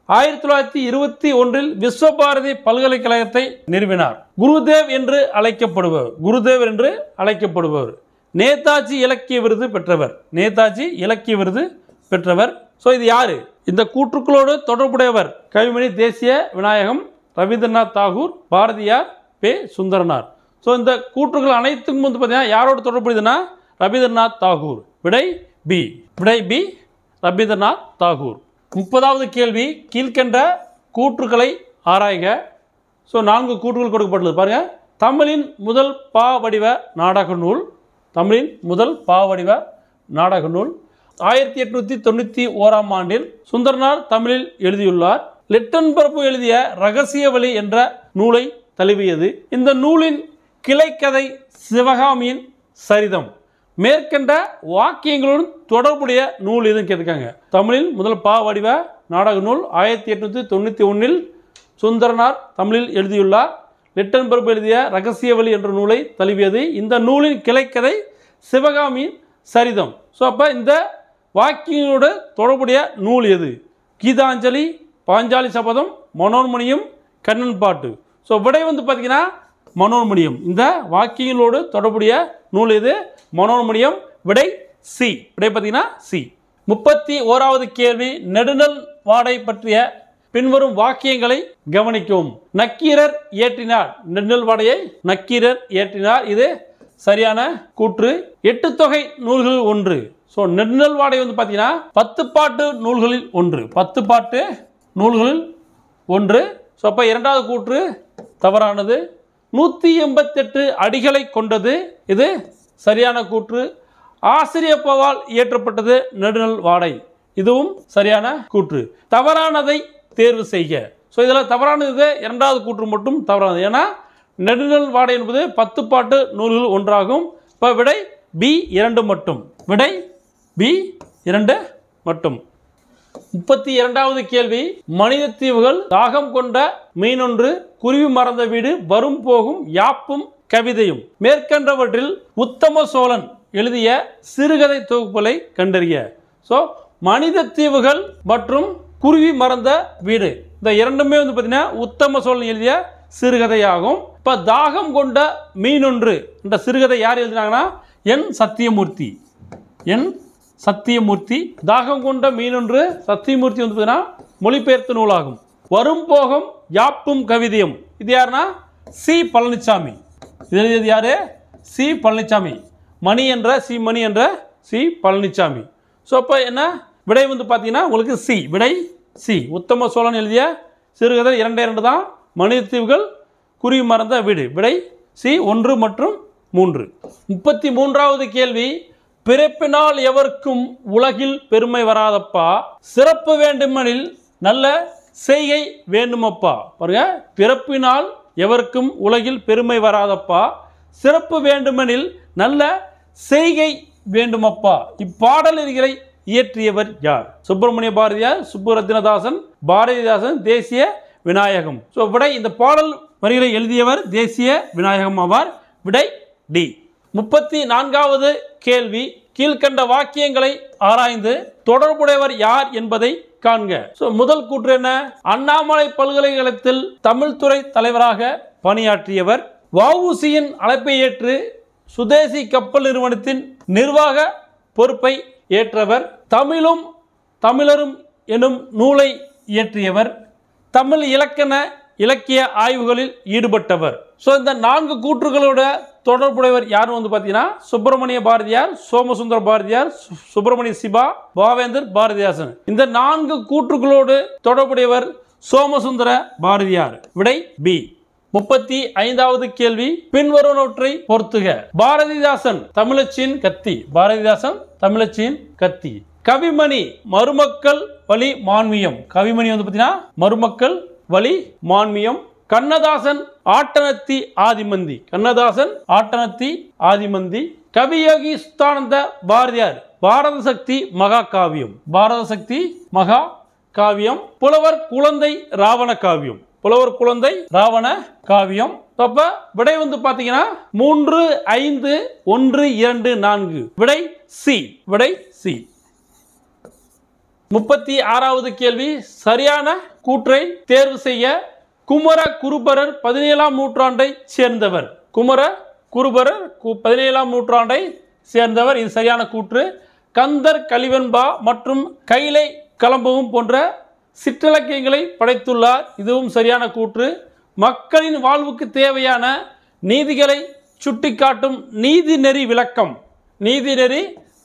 1921இல் விஸ்வபாரதி பல்கலைக்கழகத்தை நிறுவினார். குருதேவ் என்று அழைக்கப்படுபவர். குருதேவர் என்று அழைக்கப்படுபவர். நேதாஜி இலக்கிய விருது பெற்றவர். நேதாஜி இலக்கிய விருது பெற்றவர். ஸோ இது யாரு? இந்த கூற்றுக்களோடு தொடர்புடையவர் கவிமணி தேசிய விநாயகம், ரவீந்திரநாத் தாகூர், பாரதியார், பே. சுந்தரனார். ஸோ இந்த கூற்றுகள் அனைத்துக்கும் வந்து பார்த்தீங்கன்னா யாரோடு தொடர்புடையதுன்னா ரவீந்திரநாத் தாகூர். விடை பி. விடை பி ரவீந்திரநாத் தாகூர். 30வது கேள்வி. கீழ்கண்ட கூற்றுக்களை ஆராய்க. ஸோ 4 கூற்றுகள் கொடுக்கப்பட்டுள்ளது பாருங்க. தமிழின் முதல் பா வடிவ நாடக நூல். தமிழின் முதல் பா வடிவ நாடக நூல் 1891ஆம் ஆண்டில் சுந்தரனார் தமிழில் எழுதியுள்ளார். லிட்டன் பிரபு எழுதிய ரகசிய வழி என்ற நூலை தழுவியது. இந்த நூலின் கிளைக்கதை சிவகாமியின் சரிதம். மேற்கண்ட வாக்கியங்களுடன் தொடர்புடைய நூல் எதுன்னு கேட்டிருக்காங்க. தமிழில் முதல் பா வடிவ நாடக நூல் 1891இல் சுந்தரனார் தமிழில் எழுதியுள்ளார். லிட்டன் பிரபு எழுதிய ரகசிய வழி என்ற நூலை தழுவியது. இந்த நூலின் கிளைக்கதை சிவகாமியின் சரிதம். ஸோ அப்போ இந்த வாக்கியங்களோடு தொடர்புடைய நூல் எது? கீதாஞ்சலி, பாஞ்சாலி சபதம், மனோன்மணியம், கண்ணன் பாட்டு. ஸோ விடை வந்து பார்த்தீங்கன்னா மனோன்மணியம். இந்த வாக்கியங்களோடு தொடர்புடைய நூல் எது? மனோன்மணியம். விடை சி. விடை பார்த்தீங்கன்னா சி. 31வது கேள்வி. நெடுநல் வாடை பற்றிய பின்வரும் வாக்கியங்களை கவனிக்கும். நக்கீரர் இயற்றினார். நெடுநல் வாடையை நக்கீரர் இயற்றினார். இது சரியான கூற்று. 8 தொகை நூல்கள் ஒன்று. ஸோ நெடுநல் வாடை வந்து பார்த்தீங்கன்னா 10 பாட்டு நூல்களில் ஒன்று. 10 பாட்டு நூல்களில் ஒன்று. ஸோ அப்போ 2வது கூற்று தவறானது. 188 அடிகளை கொண்டது. இது சரியான கூற்று. ஆசிரியப்பாவால் இயற்றப்பட்டது நெடுநல் வாடை. இதுவும் சரியான கூற்று. தவறானதை தேர்வு செய்க. ஸோ இதில் தவறானது 2வது கூற்று மட்டும் தவறானது. ஏன்னா நெடுநல் வாடை என்பது 10 பாட்டு நூல்கள் ஒன்றாகும். இப்போ விடை பி 2 மட்டும். விடை பி 2 மட்டும். 32வது கேள்வி. மனித தீவுகள், தாகம் கொண்ட மீனொன்று, குருவி மறந்த வீடு, வரும் போகும், யாப்பும், கவிதையும். மேற்கண்டவற்றில் உத்தம சோழன் எழுதிய சிறுகதை தொகுப்புகளை கண்டறிய. ஸோ மனித தீவுகள் மற்றும் குருவி மறந்த வீடு இந்த இரண்டுமே வந்து பார்த்தீங்கன்னா உத்தம சோழன் எழுதிய சிறுகதையாகும். இப்போ தாகம் கொண்ட மீனொன்று என்ற சிறுகதை யார் எழுதினாங்கன்னா என். சத்தியமூர்த்தி. என். சத்தியமூர்த்தி. தாகம் கொண்ட மீனொன்று சத்தியமூர்த்தி வந்து பார்த்தீங்கன்னா மொழிபெயர்த்த நூலாகும். வரும் போகும், யாப்பும், கவிதையும் இது யாருன்னா சி. பழனிசாமி. இது எழுதியது யாரு? சி. பழனிசாமி. மணி என்ற சி. மணி என்ற சி. பழனிசாமி. ஸோ அப்போ என்ன விடை வந்து பார்த்தீங்கன்னா உங்களுக்கு சி. விடை சி. உத்தம சோழன் எழுதிய சிறுகதை 2 தான். மனித தீவுகள், குருவி மறந்த வீடு. விடை சி 1 மற்றும் 3. 33வது கேள்வி. பிறப்பினால் எவருக்கும் உலகில் பெருமை வராதப்பா, சிறப்பு வேண்டுமெனில் நல்ல செய்கை வேண்டுமப்பா. பாருங்க, பிறப்பினால் எவருக்கும் உலகில் பெருமை வராதப்பா, சிறப்பு வேண்டுமெனில் நல்ல செய்கை வேண்டுமப்பா. இப்பாடல் வரிகளை இயற்றியவர் யார்? சுப்பிரமணிய பாரதியார், சுப்புரத்தினதாசன், பாரதிதாசன், தேசிய விநாயகம். ஸோ விடை இந்த பாடல் வரிகளை எழுதியவர் தேசிய விநாயகம் ஆவார். விடை டி. 34வது கேள்வி. கீழ்கண்ட வாக்கியங்களை ஆராய்ந்து தொடர்புடையவர் யார் என்பதை காண்க. ஸோ முதல் கூற்று என்ன? அண்ணாமலை பல்கலைக்கழகத்தில் தமிழ் துறை தலைவராக பணியாற்றியவர். வ.உ.சியின் அழைப்பை ஏற்று சுதேசி கப்பல் நிறுவனத்தின் நிர்வாக பொறுப்பை ஏற்றவர். தமிழும் தமிழரும் எனும் நூலை இயற்றியவர். தமிழ் இலக்கண இலக்கிய ஆய்வுகளில் ஈடுபட்டவர். ஸோ இந்த 4 கூற்றுகளோட தொடர்புடையவர் யாருன்னு வந்து பார்த்தீங்கன்னா சுப்பிரமணிய பாரதியார், சோமசுந்தர பாரதியார், சுப்பிரமணிய சிவா, பாவேந்தர் பாரதிதாசன். இந்த 4 கூற்றுகளோடு தொடர்புடையவர் சோமசுந்தர பாரதியார். விடை பி. 35வது கேள்வி, பின்வருவனவற்றை பொறுத்துக. பாரதிதாசன் தமிழச்சியின் கத்தி. பாரதிதாசன் தமிழச்சியின் கத்தி. கவிமணி மருமக்கள் வழி மான்மியம். கவிமணி வந்து பார்த்தீங்கன்னா மருமக்கள் வழி மான்மியம். கண்ணதாசன் ஆட்டனத்தி ஆதிமந்தி. கண்ணதாசன் ஆட்டனத்தி ஆதிமந்தி. கவியோகி சுத்தானந்த பாரதியார் பாரத சக்தி மகா காவியம். பாரத சக்தி மகா காவியம். புலவர் குழந்தை ராவண காவியம். புலவர் குழந்தை ராவண காவியம். அப்ப விடை வந்து பாத்தீங்கன்னா 3, 5, 1, 2, 4. விடை சி. விடை சி. 36வது கேள்வி, சரியான கூற்றை தேர்வு செய்ய. குமர குருபரர் 17ஆம் நூற்றாண்டை சேர்ந்தவர். குமர குருபரர் 17ஆம் நூற்றாண்டை சேர்ந்தவர். இது சரியான கூற்று. கந்தர் கலிவெண்பா மற்றும் கைலை கலம்பவும் போன்ற சிற்றிலக்கியங்களை படைத்துள்ளார். இதுவும் சரியான கூற்று. மக்களின் வாழ்வுக்கு தேவையான நீதிகளை சுட்டிக்காட்டும் நீதிநெறி விளக்கம். நீதிநெறி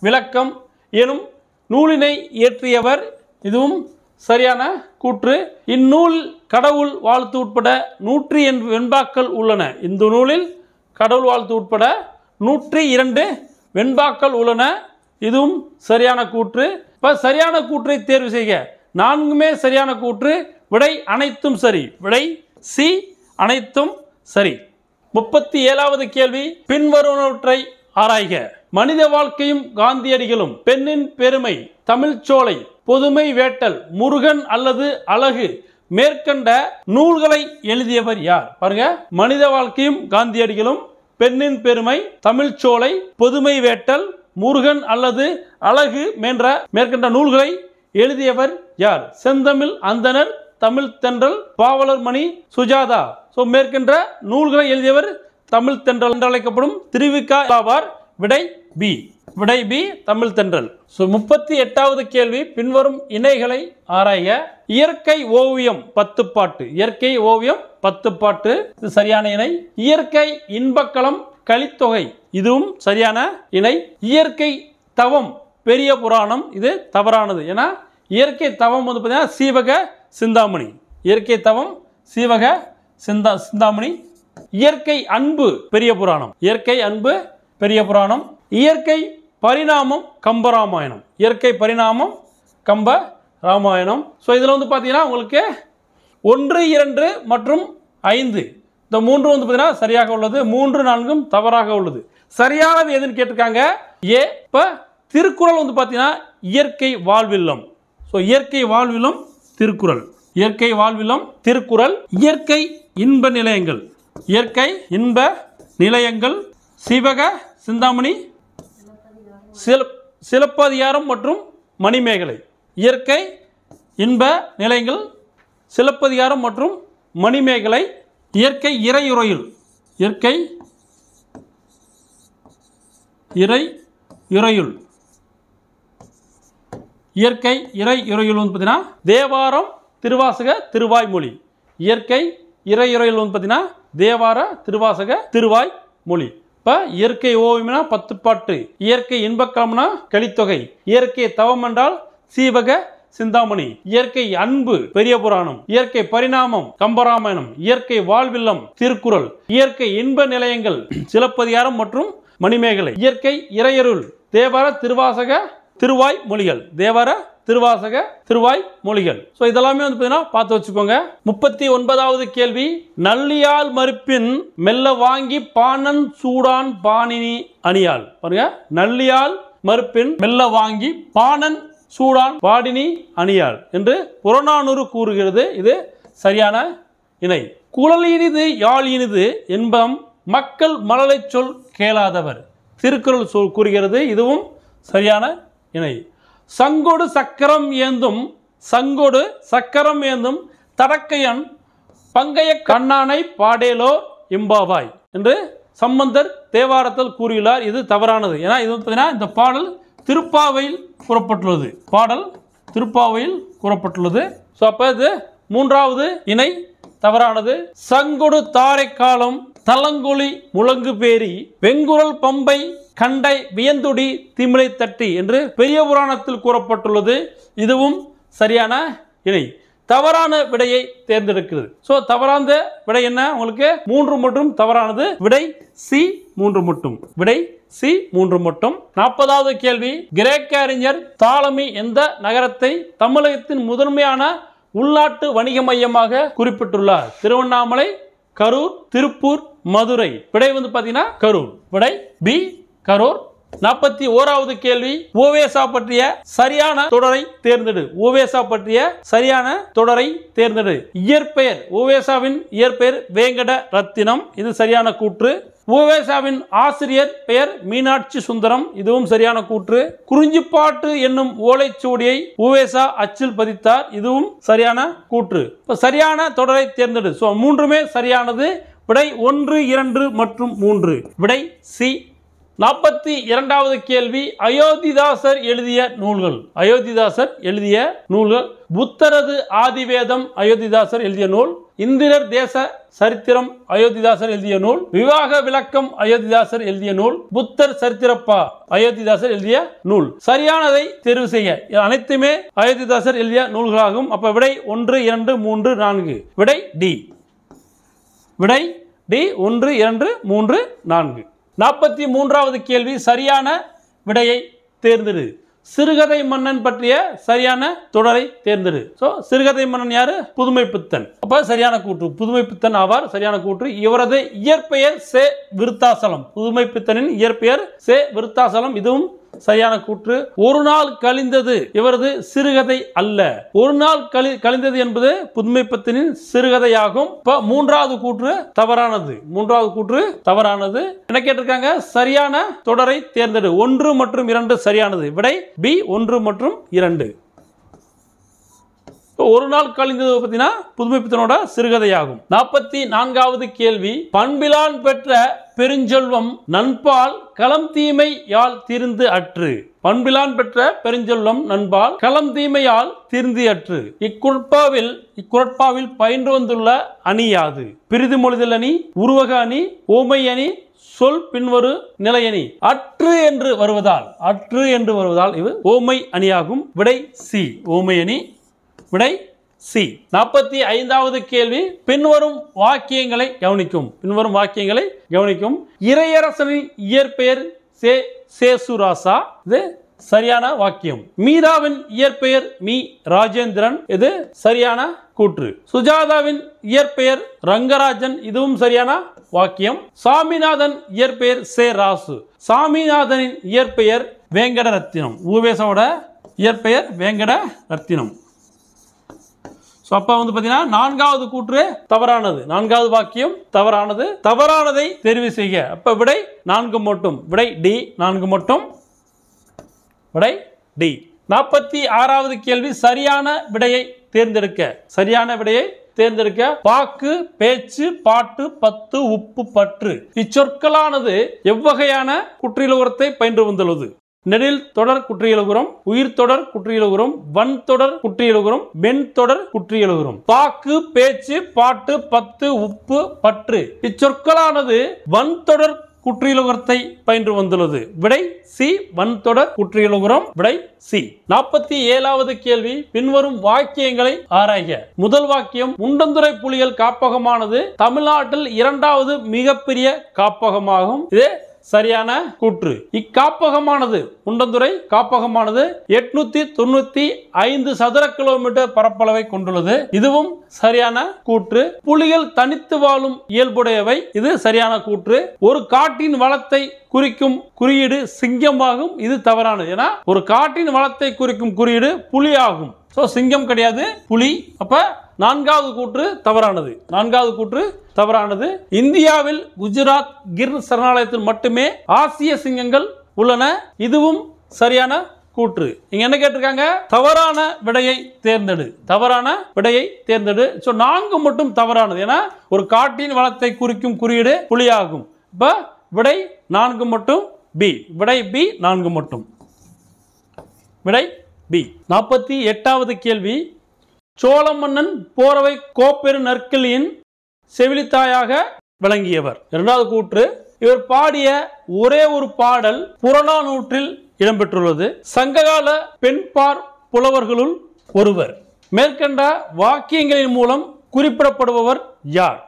விளக்கம் எனும் நூலினை இயற்றியவர். இதுவும் சரியான கூற்று. இந்நூல் கடவுள் வாழ்த்து உட்பட 100 வெண்பாக்கள் உள்ளன. இந்த நூலில் கடவுள் வாழ்த்து உட்பட 102 வெண்பாக்கள் உள்ளன. இதுவும் சரியான கூற்று. இப்ப சரியான கூற்றை தேர்வு செய்க. 4மே சரியான கூற்று. விடை அனைத்தும் சரி. விடை சி, அனைத்தும் சரி. 37வது கேள்வி, பின்வருவனவற்றை ஆராய்க. மனித வாழ்க்கையும் காந்தியடிகளும், பெண்ணின் பெருமை, தமிழ்ச்சோலை, பொதுமை வேட்டல், முருகன் அல்லது அழகு மேற்கண்ட நூல்களை எழுதியவர் யார்? பாருங்க, மனித வாழ்க்கையும் காந்தியடிகளும், பெண்ணின் பெருமை, தமிழ்ச்சோலை, பொதுமை வேட்டல், முருகன் அல்லது அழகு மேற்கண்ட நூல்களை எழுதியவர் யார்? செந்தமிழ் அந்தனர், தமிழ் தென்றல், பாவலர் மணி, சுஜாதா. மேற்கண்ட நூல்களை எழுதியவர் தமிழ் தென்றல் என்று அழைக்கப்படும் திருவிக்கா ஆவார். விடை பி. விடை பி, தமிழ் தென்றல். 38வது கேள்வி, பின்வரும் இணைகளை ஆராய. இயற்கை ஓவியம் 10 பாட்டு. இயற்கை ஓவியம் 10 பாட்டு. இது சரியான இணை. இயற்கை இன்பக்களம் கலித்தொகை. இதுவும் சரியான இணை. இயற்கை தவம் பெரிய புராணம். இது தவறானது. ஏன்னா இயற்கை தவம் வந்து பார்த்தீங்கன்னா சீவக சிந்தாமணி. இயற்கை தவம் சீவக சிந்தாமணி. இயற்கை அன்பு பெரிய புராணம். இயற்கை அன்பு பெரிய புராணம். இயற்கை பரிணாமம் கம்பராமாயணம். இயற்கை பரிணாமம் கம்ப ராமாயணம். இதில் வந்து பார்த்தீங்கன்னா உங்களுக்கு 1, 2 மற்றும் 5 இந்த 3 வந்து பார்த்தீங்கன்னா சரியாக உள்ளது. 3, 4 தவறாக உள்ளது. சரியானது எதுன்னு கேட்டிருக்காங்க. ஏ. இப்போ திருக்குறள் வந்து பார்த்தீங்கன்னா இயற்கை வாழ்வில்லம். இயற்கை வாழ்வில்லம் திருக்குறள். இயற்கை வாழ்வில்லம் திருக்குறள். இயற்கை இன்ப நிலையங்கள். இயற்கை இன்ப நிலையங்கள் சீவக சிந்தாமணி, சிலப்பதிகாரம் மற்றும் மணிமேகலை. இயற்கை இன்ப நிலையங்கள், சிலப்பதிகாரம் மற்றும் மணிமேகலை. இயற்கை இறையுறையுள். இயற்கை இறையுறையுள். இயற்கை இறையுறையுள் வந்து பார்த்தீங்கன்னா தேவாரம், திருவாசக, திருவாய்மொழி. இயற்கை இறையுறையுள் வந்து பார்த்தீங்கன்னா தேவார, திருவாசக, திருவாய்மொழி. இப்போ இயற்கை ஓவியம்னா 10 பாட்டு. இயற்கை இன்பக்கலம்னா கலித்தொகை. இயற்கை தவம் என்றால் சீவக சிந்தாமணி. இயற்கை அன்பு பெரிய புராணம். இயற்கை பரிணாமம் கம்பராமாயணம். இயற்கை வாழ்வில்லம் திருக்குறள். இயற்கை இன்ப நிலையங்கள் சிலப்பதிகாரம் மற்றும் மணிமேகலை. இயற்கை இறையருள் தேவார, திருவாசக, திருவாய் மொழிகள். தேவார, திருவாசக, திருவாய் மொழிகள். இதெல்லாமே வந்து பார்த்தீங்கன்னா பார்த்து வச்சுக்கோங்க. 39வது கேள்வி, நல்லியால் மறுப்பின் மெல்ல வாங்கி பாணன் சூடான் பாணினி அணியாள். பாருங்க, நல்லியால் மறுப்பின் மெல்ல வாங்கி பாணன் சூடான் பாடினி அணியாள் என்று புறநானூறு கூறுகிறது. இது சரியான இணை. குழல் இனிது யாழ் இனிது என்பம் மக்கள் மழலை சொல் கேளாதவர். திருக்குறள் சொல் கூறுகிறது. இதுவும் சரியான இணை. சங்கொடு சக்கரம் ஏந்தும் சங்கொடு சக்கரம் ஏந்தும் தடக்கையன் பங்கைய கண்ணானை பாடேலோ எம்பாவாய் என்று சம்பந்தர் தேவாரத்தில் கூறியுள்ளார். இது தவறானது. ஏன்னா இது பார்த்தீங்கன்னா இந்த பாடல் திருப்பாவையில் கூறப்பட்டுள்ளது. பாடல் திருப்பாவையில் கூறப்பட்டுள்ளது. அப்போ இது 3வது இணை தவறானது. சங்கொடு தாரை காலம் தலங்கொலி முழங்கு பேரி வெங்குரல் பம்பை கண்டை வியந்துடி திமிலை தட்டி என்று பெரிய புராணத்தில் கூறப்பட்டுள்ளது. இதுவும் சரியான இணை. தவறான விடையை தேர்ந்தெடுக்கிறது. சோ தவறான விடை என்ன? உங்களுக்கு 3 மற்றும் தவறானது. விடை சி 3 மட்டும். விடை சி 3 மட்டும். 40வது கேள்வி, கிரேக்க அறிஞர் தாலமி எந்த நகரத்தை தமிழகத்தின் முதன்மையான உள்நாட்டு வணிக மையமாக குறிப்பிட்டுள்ளார்? திருவண்ணாமலை, கரூர், திருப்பூர், மதுரை. விடை பாத்தீங்கன்னா கரூர். விடை பி கரூர். 41வது கேள்வி, ஓவேசா பற்றிய சரியான தொடரை தேர்ந்தெடு. ஓவேசா பற்றிய சரியான தொடரை தேர்ந்தெடு. இயற்பெயர், ஓவேசாவின் இயற்பெயர் வேங்கட ரத்தினம். இது சரியான கூற்று. ஓவேசாவின் ஆசிரியர் பெயர் மீனாட்சி சுந்தரம். இதுவும் சரியான கூற்று. குறிஞ்சிப்பாட்டு என்னும் ஓலைச்சுவடியை ஓவேசா அச்சில் பதித்தார். இதுவும் சரியான கூற்று. சரியான தொடரை தேர்ந்தெடு. சோ மூன்றுமே சரியானது. விடை 1, 2 மற்றும் 3. விடை சி. 42வது கேள்வி, அயோத்திதாசர் எழுதிய நூல்கள். அயோத்திதாசர் எழுதிய நூல்கள். புத்தரது ஆதிவேதம் அயோத்திதாசர் எழுதிய நூல். இந்திரர் தேச சரித்திரம் அயோத்திதாசர் எழுதிய நூல். விவாக விளக்கம் அயோத்திதாசர் எழுதிய நூல். புத்தர் சரித்திரப்பா அயோத்திதாசர் எழுதிய நூல். சரியானதை தேர்வு செய்ய. அனைத்துமே அயோத்திதாசர் எழுதிய நூல்களாகும். அப்ப விடை 1, 2, 3, 4. விடை டி. விடை டி 1, 2, 3, 4. 43வது கேள்வி, சரியான விடையை தேர்ந்தெடு. சிறுகதை மன்னன் பற்றிய சரியான தொடரை தேர்ந்தெடு. சிறுகதை மன்னன் யாரு? புதுமைப்பித்தன். அப்ப சரியான கூற்று புதுமைப்பித்தன் ஆவார். சரியான கூற்று. இவரது இயற்பெயர் சே விருத்தாசலம். புதுமைப்பித்தனின் இயற்பெயர் சே விருத்தாசலம். இதுவும் சரியான கூற்று. ஒரு நாள் கழிந்தது இவரது சிறுகதை அல்ல. ஒரு நாள் கழிந்தது என்பது புதுமைப்பித்தனின் சிறுகதையாகும். இப்ப 3வது கூற்று தவறானது. 3வது கூற்று தவறானது. என்ன கேட்டிருக்காங்க? சரியான தொடரை தேர்ந்தெடு. 1 மற்றும் 2 சரியானது. விடை பி 1 மற்றும் 2. ஒரு நாள் கழிந்தது பார்த்தீங்கன்னா புதுமைப்பித்தனோட சிறுகதையாகும். 44வது கேள்வி, பண்பிலான் பெற்ற பெருஞ்செல்வம் நண்பால் களம் தீமை யால் தீர்ந்து அற்று. பண்பிலான் பெற்ற பெருஞ்செல்வம் நண்பால் களம் தீமையால் தீர்ந்து அற்று. இக்குறட்பாவில் பயின்று வந்துள்ள அணி யாது? பிரிது மொழிதல் அணி, உருவக அணி, ஓமை அணி, சொல் பின்வரு நிலையணி. அற்று என்று வருவதால் இது ஓமை அணியாகும். விடை சி ஓமை அணி. விடை சி. 45வது கேள்வி, பின்வரும் வாக்கியங்களை கவனிக்கும். இறையரசனின் இயற்பெயர் சேசுராசா. இது சரியான வாக்கியம். மீராவின் இயற்பெயர் மீ ராஜேந்திரன். இது சரியான கூற்று. சுஜாதாவின் இயற்பெயர் ரங்கராஜன். இதுவும் சரியான வாக்கியம். சாமிநாதன் இயற்பெயர் சே ராசு. சாமிநாதனின் இயற்பெயர் வேங்கட ரத்தினம். ஊவேசாவோட இயற்பெயர் வேங்கட ரத்தினம். அப்ப பாத்தீங்கன்னா 4வது கூற்று தவறானது. 4வது வாக்கியம் தவறானது. தவறானதை தெரிவு செய்ய. அப்ப விடை 4 மட்டும். விடை டி 4 மட்டும். விடை டி. 46வது கேள்வி, சரியான விடையை தேர்ந்தெடுக்க. பாக்கு, பேச்சு, பாட்டு, பத்து, உப்பு, பற்று. இச்சொற்களானது எவ்வகையான குற்றியலுகரத்தை பயின்று வந்துள்ளது? நெடில் தொடர் குற்றியலுகரம், உயிர் தொடர் குற்றியலுகரம், வன் தொடர் குற்றியலுகரம், மென் தொடர் குற்றியலுகரம். பாக்கு, பேச்சு, பாட்டு, பத்து, உப்பு, பற்று. இச்சொற்களானது வன் தொடர் குற்றியலுகரத்தை பயின்று வந்துள்ளது. விடை சி வன் தொடர் குற்றியலுகரம். விடை சி. 47வது கேள்வி, பின்வரும் வாக்கியங்களை ஆராய்க. முதல் வாக்கியம், முண்டந்துறை புலிகள் காப்பகமானது தமிழ்நாட்டில் 2வது மிகப்பெரிய காப்பகமாகும். இது சரியான கூற்று. இக்காப்பகமானது முண்டந்துறை காப்பகமானது 895 சதுர கிலோமீட்டர் பரப்பளவை கொண்டுள்ளது. இதுவும் சரியான கூற்று. புலிகள் தனித்து வாழும் இயல்புடையவை. இது சரியான கூற்று. ஒரு காட்டின் வளத்தை குறிக்கும் குறியீடு சிங்கமாகும். இது தவறானது. ஏன்னா ஒரு காட்டின் வளத்தை குறிக்கும் குறியீடு புலி ஆகும். சிங்கம் கிடையாது, புலி. அப்ப 4வது கூற்று தவறானது. இந்தியாவில் குஜராத் கிர் சரணாலயத்தில் மட்டுமே ஆசிய சிங்கங்கள் உள்ளன. இதுவும் சரியான கூற்று. இங்க என்ன கேட்டிருக்காங்க? தவறான விடையை தேர்ந்தெடு. 4 மட்டும் தவறானது. ஏன்னா ஒரு காட்டின் வளத்தை குறிக்கும் குறியீடு புலியாகும். இப்ப விடை 4 மட்டும் பி. விடை பி 4 மட்டும். விடை பி. 48வது கேள்வி, சோழ மன்னன் போரவை கோப்பெரு நற்கிள்ளியின் செவிலித்தாயாக விளங்கியவர். இரண்டாவது கூற்று, இவர் பாடிய ஒரே ஒரு பாடல் புறநானூற்றில் இடம்பெற்றுள்ளது. சங்ககால பெண்பார் புலவர்களுள் ஒருவர். மேற்கண்ட வாக்கியங்களின் மூலம் குறிப்பிடப்படுபவர் யார்?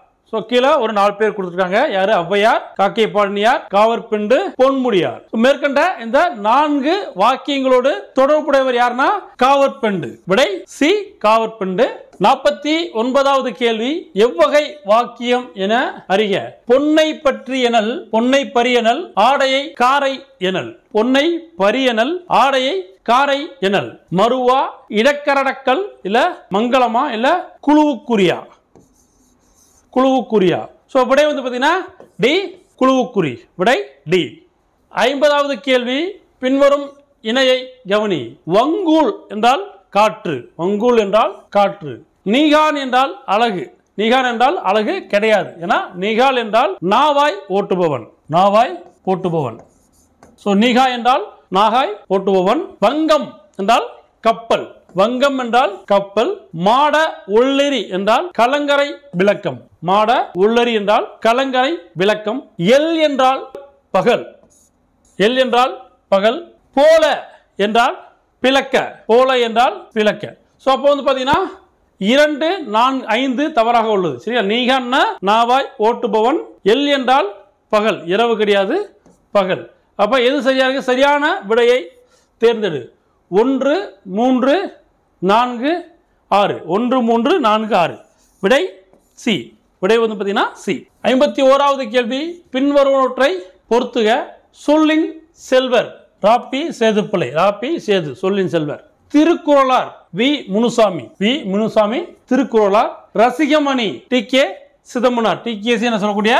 கீழே ஒரு 4 பேர் கொடுத்திருக்காங்க. யாரு? ஔவையார், காக்கை பாடனியார், காவற்பெண்டு, பொன்முடியார். மேற்கண்ட இந்த 4 வாக்கியங்களோடு தொடர்புடையவர் யாருன்னா காவற்பெண்டு. விடை சி, காவற்பெண்டு. 49வது கேள்வி, எவ்வகை வாக்கியம் என அறிக. பொன்னை பற்றி எனல், பொன்னை பரியனல், ஆடையை காரை எனல். பொன்னை பரியனல், ஆடையை காரை எனல். மறுவா, இடக்கரடக்கல், இல்ல மங்களமா, இல்ல குழுவுக்குரியா? குழுவுக்குரியா. விடை பாத்தீங்கன்னா டி, குழுவுக்குறி. விடை டி. 50வது கேள்வி, பின்வரும் இணையை கவனி. வங்கூல் என்றால் காற்று. வங்கூல் என்றால் காற்று. நீகான் என்றால் அழகு. நீகான் என்றால் அழகு கிடையாது. ஏன்னா நீகால் என்றால் நாவாய் ஓட்டுபவன். நாவாய் ஓட்டுபவன். நீகா என்றால் நாகாய் ஓட்டுபவன். வங்கம் என்றால் கப்பல். வங்கம் என்றால் கப்பல். மாட உள்ளெறி என்றால் கலங்கரை விளக்கம். மாட உள்ளெறி என்றால் கலங்கரை விளக்கம். எல் என்றால் பகல். எல் என்றால் பகல். போல என்றால் பிளக்க. போல என்றால் பிளக்க. அப்போ பாத்தீங்கன்னா 2, 4, 5 தவறாக உள்ளது. சரியா? நீகான்னா நாவாய் ஓட்டுபவன். எல் என்றால் பகல், இரவு கிடையாது, பகல். அப்ப எது சரியாக? சரியான விடையை தேர்ந்தெடு. 1, 3, 4, 6. 1, 3, 4, 6. விடை சி. விடை பார்த்தீங்கன்னா சி. 51வது கேள்வி, பின்வருவனவற்றை பொறுத்துக. சொல்லின் செல்வர் ராப்பி சேதுப்பிள்ளை. ராப்பி சேது சொல்லின் செல்வர். Thirukkuralar V Munusamy. V Munusamy Thirukkuralar. Rasikamani T K Chidambaranar. T K C சொல்லக்கூடிய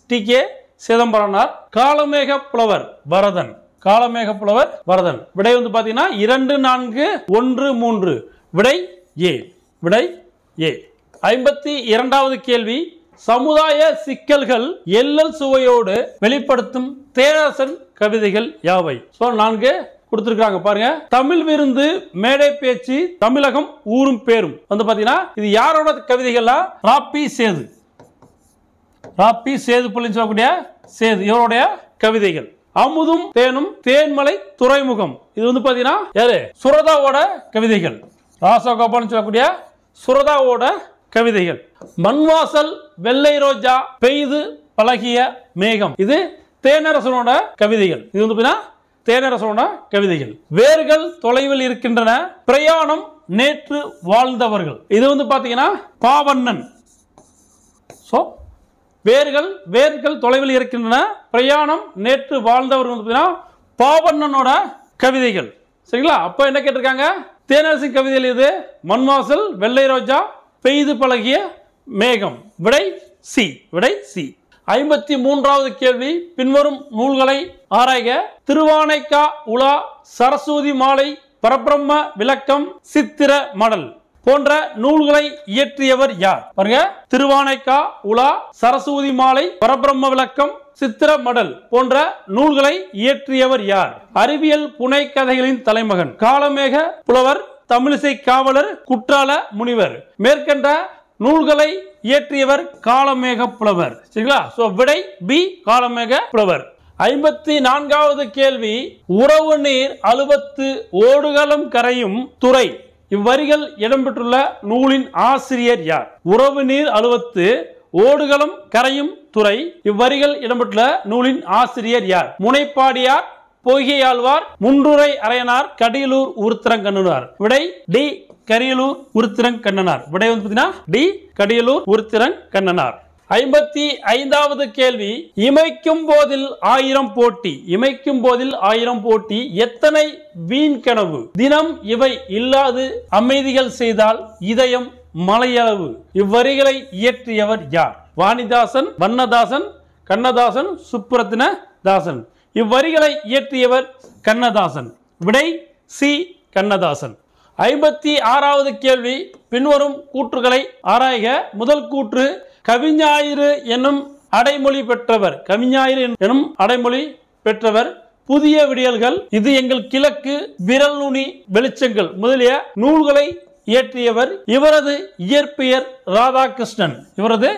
டி கே சிதம்பரனார். காலமேக புலவர் வரதன். காலமேக புலவர் வரதன். விடை பாத்தீங்கன்னா 2, 4, 1, 3. விடை ஏ. விடை ஏ. 52வது கேள்வி, சமுதாய சிக்கல்கள் எல்லல் சுவையோடு வெளிப்படுத்தும் தேனரசன் கவிதைகள் யாவை? 4 கொடுத்திருக்காங்க பாருங்க. தமிழ் விருந்து, மேடை பேச்சு, தமிழகம் ஊரும் பேரும் பாத்தீங்கன்னா இது யாரோட கவிதைகளா? ராப்பி சேது. ராப்பி சேது புள்ளி சொல்லக்கூடிய சேது இவருடைய கவிதைகள். அமுதும் தேனும், தேன்மலை துறைமுகம், இது பாத்தீங்கன்னா யாரு? சுரதாவோட கவிதைகள். ராசகோபால் சொல்லக்கூடிய சுரதாவோட கவிதைகள். மண்வாசல், வெள்ளை ரோஜா, பெய்து பழகிய மேகம், இது தேனரசனோட கவிதைகள். இது பாத்தீங்கன்னா தேனரசனோட கவிதைகள். வேர்கள் தொலைவில் இருக்கின்றன, பிரயாணம் நேற்று வாழ்ந்தவர்கள், இது பாத்தீங்கன்னா பாவண்ணன். வேர்கள் தொலைவில் இருக்கின்றன, பிரயாணம் நேற்று வாழ்ந்தவர்கள் பாவண்ணனோட கவிதைகள். சரிங்களா? அப்ப என்ன கேட்டிருக்காங்க? தேனரசின் கவிதைகள் இது. மண்வாசல், வெள்ளை ரோஜா, பெய்து பழகிய மேகம். விடை சி. விடை சி. 53வது கேள்வி, பின்வரும் நூல்களை ஆராய்க. திருவானைக்கா உலா, சரஸ்வதி மாலை, பரபிரம்ம விளக்கம், சித்திர மடல் போன்ற நூல்களை இயற்றியவர் யார்? பாருங்க. திருவானைக்கா உலா, சரஸ்வதி மாலை, பரபிரம்ம விளக்கம், சித்திர மடல் போன்ற நூல்களை இயற்றியவர் யார்? அறிவியல் புனை கதைகளின் தலைமகன். காலமேக புலவர், தமிழிசை காவலர், குற்றால முனிவர். மேற்கண்ட நூல்களை இயற்றியவர் காலமேக புலவர். சரிங்களா? விடை பி, காலமேக புலவர். 54வது கேள்வி, உறவு நீர் அலுவத்து ஓடுகளம் கரையும் துறை, இவ்வரிகள் இடம்பெற்றுள்ள நூலின் ஆசிரியர் யார்? உறவு நீர் அலுவத்து ஓடுகளம் கரையும் துறை, இவ்வரிகள் இடம்பெற்றுள்ள நூலின் ஆசிரியர் யார்? முனைப்பாடியார், பொய்கையாழ்வார், முன்றுரை அரையனார், கடியலூர் உருத்திரங்கண்ணனார். விடை டி, கரியலூர் உருத்திரங்கண்ணனார். விடை பாத்தீங்கன்னா டி, கடியலூர் உருத்திரங்கண்ணனார். 55வது கேள்வி, இமைக்கும் போதில் 1000 போட்டி. இமைக்கும் போதில் 1000 போட்டி எத்தனை வீண் கனவு? தினம் இவை இல்லாது அமைதிகள் செய்தால் இதயம் மலையளவு. இவ்வரிகளை இயற்றியவர் யார்? வாணிதாசன், வண்ணதாசன், கண்ணதாசன், சுப்புரத்தின தாசன். இவ்வரிகளை இயற்றியவர் கண்ணதாசன். விடை சி, கண்ணதாசன். 56வது கேள்வி, பின்வரும் கூற்றுகளை ஆராய்க. முதல் கூற்று, கவிஞாயிறு என்னும் அடைமொழி பெற்றவர். கவிஞாயிறு எனும் அடைமொழி பெற்றவர். புதிய விடியல்கள், இது எங்கள் கிழக்கு, விரல் நுனி வெளிச்சங்கள் முதலிய நூல்களை இயற்றியவர். இவரது இயற்பெயர் ராதாகிருஷ்ணன். இவரது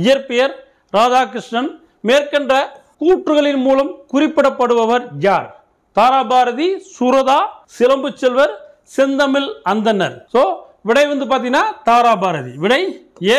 இயற்பெயர் ராதாகிருஷ்ணன். மேற்கண்ட கூற்றுகளின் மூலம் குறிப்பிடப்படுபவர் யார்? தாராபாரதி, சுரதா, சிலம்பு செல்வர், செந்தமிழ் அந்தனர். சோ விடை வந்து பாத்தீங்கன்னா தாராபாரதி. விடை ஏ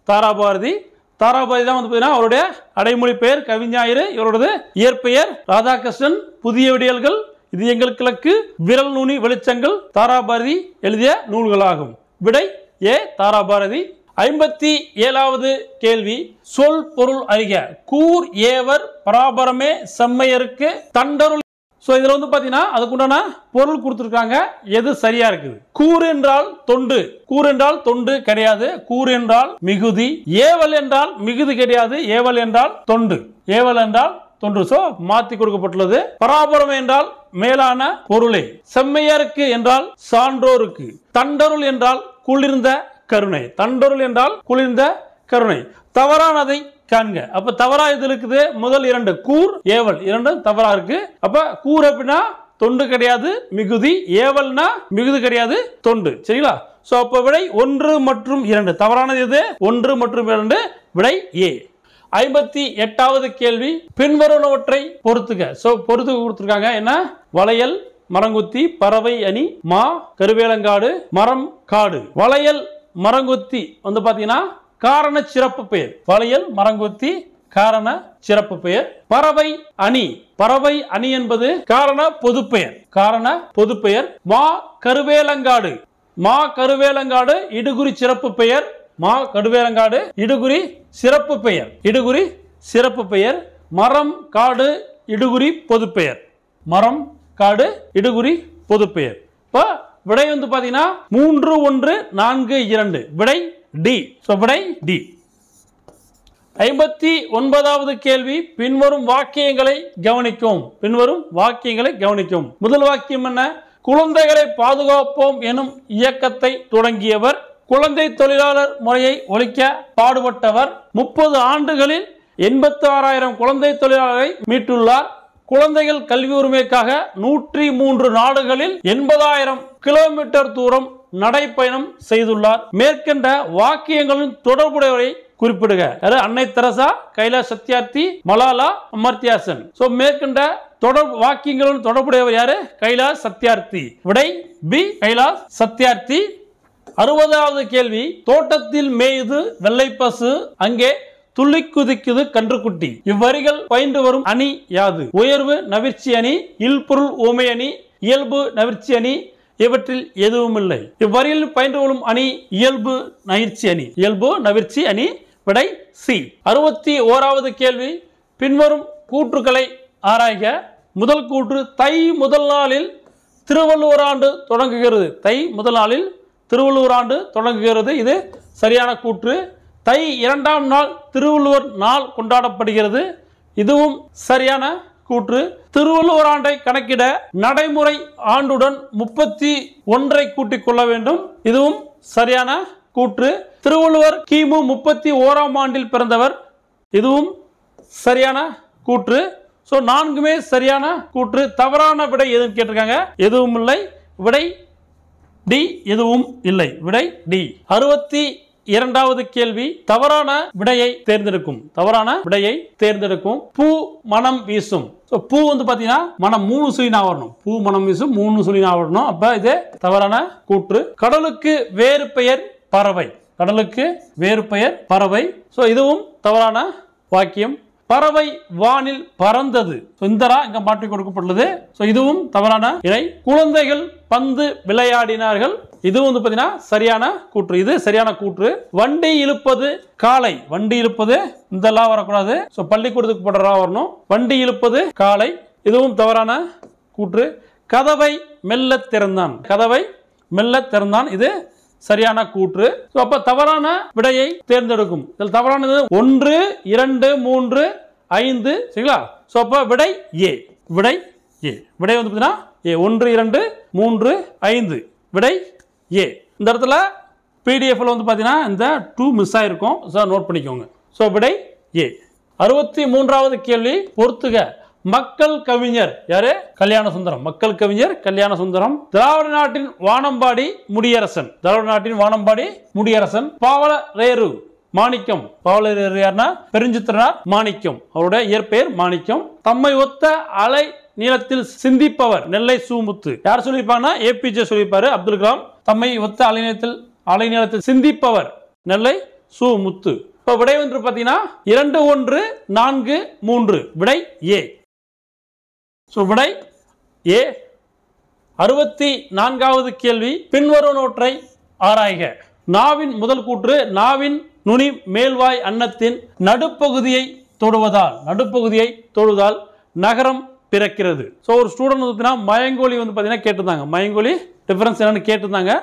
தாராபாரதி. தாராபாரதி தான் வந்து பாத்தீங்கன்னா அவருடைய அடைமொழி பெயர் கவிஞாயிறு. இவரது இயற்பெயர் ராதாகிருஷ்ணன். புதிய விடியல்கள், இது எங்கள் கிழக்கு, விரல் நுனி வெளிச்சங்கள் தாராபாரதி எழுதிய நூல்களாகும். விடை ஏ தாராபாரதி. 57வது கேள்வி, சொல் பொருள் அறிக. கூர் ஏவர் பராபரமே செம்மையருக்கு தண்டருள். சோ இதுல வந்து பாத்தீங்கன்னா அதுக்குண்டான பொருள் கொடுத்திருக்காங்க. எது சரியா இருக்குது? கூர் என்றால் தொண்டு. கூர் என்றால் தொண்டு கிடையாது. கூர் என்றால் மிகுதி. ஏவல் என்றால் மிகுதி கிடையாது. ஏவல் என்றால் தொண்டு. ஏவல் என்றால் தொன்று. சோ மாத்தி கொடுக்கப்பட்டுள்ளது. பராபரம் என்றால் மேலான பொருளே. செம்மையருக்கு என்றால் சான்றோருக்கு. தண்டருள் என்றால் குளிர்ந்த கருணை. தண்டருள் என்றால் குளிர்ந்த கருணை. தவறானதை காண்க. அப்ப தவறா இது இருக்குது. முதல் இரண்டு கூர் ஏவல் இரண்டும் தவறா இருக்கு. அப்ப கூர் அப்படின்னா தொண்டு கிடையாது, மிகுதி. ஏவல்னா மிகுதி கிடையாது, தொண்டு. சரிங்களா? சோ அப்ப விடை 1 மற்றும் 2. தவறானது எது? 1 மற்றும் 2. விடை ஏ. 58வது கேள்வி, பின்வருவனவற்றை பொறுத்துக. சோ பொறுத்துக கொடுத்திருக்காங்க. என்ன? வளையல், மரங்குத்தி, பறவை அணி, மா, கருவேலங்காடு, மரம், காடு. வளையல் மரங்குத்தி வந்து பாத்தீங்கன்னா காரண சிறப்பு பெயர். வளையல் மரங்குத்தி காரண சிறப்பு பெயர். பறவை அணி, பறவை அணி என்பது காரண பொது பெயர். காரண பொது பெயர். மா கருவேலங்காடு, மா கருவேலங்காடு இடுகுறி சிறப்பு பெயர். மா கருவேலங்காடு இடுகுறி சிறப்பு பெயர். இடுகுறி சிறப்பு பெயர். மரம் காடு இடுகுறி பொது பெயர். மரம் காடு இடுகுறி பொது பெயர். இப்போ விடை வந்து பாத்தீங்கன்னா 3, 1, 4, 2. விடை டி. சோ விடை டி. 59வது கேள்வி, பின்வரும் வாக்கியங்களை கவனிக்கும். பின்வரும் வாக்கியங்களை கவனிக்கும். முதல் வாக்கியம் என்ன? குழந்தைகளை பாதுகாப்போம் எனும் இயக்கத்தை தொடங்கியவர். குழந்தை தொழிலாளர் முறையை ஒழிக்க பாடுபட்டவர். 30 ஆண்டுகளில் 86,000 குழந்தை தொழிலாளர்களை மீட்டுள்ளார். குழந்தைகள் கல்வி உரிமைக்காக 103 நாடுகளில் 80,000 கிலோமீட்டர் தூரம் நடைப்பயணம் செய்துள்ளார். மேற்கண்ட வாக்கியங்களின் தொடர்புடையவரை குறிப்பிடுக. அன்னை தெரசா, கைலாஷ் சத்யார்த்தி, மலாலா, அமர்த்தியா சென். சோ மேற்கண்ட வாக்கியங்களுடன் தொடர்புடையவர் யாரு? கைலாஷ் சத்யார்த்தி. விடை பி கைலாஷ் சத்யார்த்தி. 60வது கேள்வி, தோட்டத்தில் மேயுது வெள்ளை பசு, அங்கே துள்ளி குதிக்குது கன்றுக்குட்டி. இவ்வரிகள் பயின்று வரும் அணி யாது? உயர்வு நவிர்ச்சி அணி, இல்பொருள் ஊமை அணி, இயல்பு நவிர்ச்சி அணி. இவற்றில் எதுவும் இல்லை. இவ்வரியில் பயின்று வரும் அணி இயல்பு நவிர்ச்சி அணி. இயல்பு நவிர்ச்சி அணி. விடை சி. 61வது கேள்வி, பின்வரும் கூற்றுக்களை ஆராய்க. முதல் கூற்று, தை முதல் நாளில் திருவள்ளுவர் ஆண்டு தொடங்குகிறது. தை முதல் நாளில் திருவள்ளுவர் ஆண்டு தொடங்குகிறது. இது சரியான கூற்று. தை 2ஆம் நாள் திருவள்ளுவர் நாள் கொண்டாடப்படுகிறது. இதுவும் சரியான கூற்று. திருவள்ளுவர் ஆண்டை கணக்கிட நடைமுறை ஆண்டுடன் 31 கூட்டிக் கொள்ள வேண்டும். இதுவும் சரியான கூற்று. திருவள்ளுவர் கிமு 31ஆம் ஆண்டில் பிறந்தவர். இதுவும் சரியான கூற்று. சோ 4மே சரியான கூற்று. தவறான விடை எதுன்னு கேட்டிருக்காங்க. எதுவும் இல்லை. விடை டி. எதுவும் இல்லை. விடை டி. 62வது கேள்வி, தவறான விடையை தேர்ந்தெடுக்கும். தவறான விடையை தேர்ந்தெடுக்கும். பூ மனம் வீசும். பூ வந்து பாத்தீங்கன்னா மனம் 3 சுழினா வரணும். பூ மனம் வீசும் 3 சுழினா வரணும். அப்ப இது தவறான கூற்று. கடலுக்கு வேறு பெயர் பறவை. கடலுக்கு வேறு பெயர் பறவை. சோ இதுவும் தவறான வாக்கியம். பறவை வானில் பறந்தது. சுந்தரா இங்க மாற்றி கொடுக்கப்பட்டுள்ளது. இதுவும் தவறான இணை. குழந்தைகள் பந்து விளையாடினார்கள். இது வந்து பாத்தீங்கன்னா சரியான கூற்று. இது சரியான கூற்று. வண்டி இழுப்பது காளை. வண்டி இழுப்பது இந்த லா வரக்கூடாது. பள்ளிக்கூடத்துக்கு போடுற லா வரணும். வண்டி இழுப்பது காளை. இதுவும் தவறான கூற்று. கதவை மெல்ல திறந்தான். கதவை மெல்ல திறந்தான். இது சரியான கூற்று. அப்ப தவறான விடையை தேர்ந்தெடுக்கும். இதில் தவறானது 1, 2, 3, 5. சரிங்களா? அப்ப விடை ஏ. விடை ஏ. விடை வந்து பாத்தீங்கன்னா ஏ. 1, 2, 3, 5. விடை ஏ. இந்த இடத்துல பிடிஎஃப்ல வந்து பாத்தீங்கன்னா இந்த 2 மிஸ் ஆயிருக்கும். நோட் பண்ணிக்கோங்க. விடை ஏ. 63வது கேள்வி, பொறுத்துக. மக்கள் கவிஞர் யாரு? கல்யாண சுந்தரம். மக்கள் கவிஞர் கல்யாண சுந்தரம். திராவிட நாட்டின் வானம்பாடி முடியரசன். திராவிட நாட்டின் வானம்பாடி முடியரசன். பாவலரேறு மாணிக்கம். பாவலரேறு யாருன்னா பெருஞ்சித்திரனார் மாணிக்கம். அவருடைய இயற்பெயர் மாணிக்கம். தம்மை ஒத்த அலை நீளத்தில் சிந்திப்பவர் நெல்லை சு.முத்து. யார் சொல்லியிருப்பாங்கன்னா ஏபிஜே சொல்லியிருப்பாரு. அப்துல் கலாம் தம்மை ஒத்த அலை நீளத்தில் சிந்திப்பவர் நெல்லை சு.முத்து. இப்ப விடை ஒன்று பார்த்தீங்கன்னா 2, 1, 4, 3 விடை ஏ. விடை ஏ. 64வது கேள்வி பின்வருவனவற்றை ஆராய்க. நாவின் முதல் கூற்று நாவின் நுனி மேல்வாய் அன்னத்தின் நடுப்பகுதியை தொடுவதால் நகரம் பிறக்கிறது. ஒரு ஸ்டூடெண்ட் மயங்கோலி கேட்டிருந்தாங்க. மயங்கோலி டிஃபரன்ஸ் என்னன்னு கேட்டிருந்தாங்க.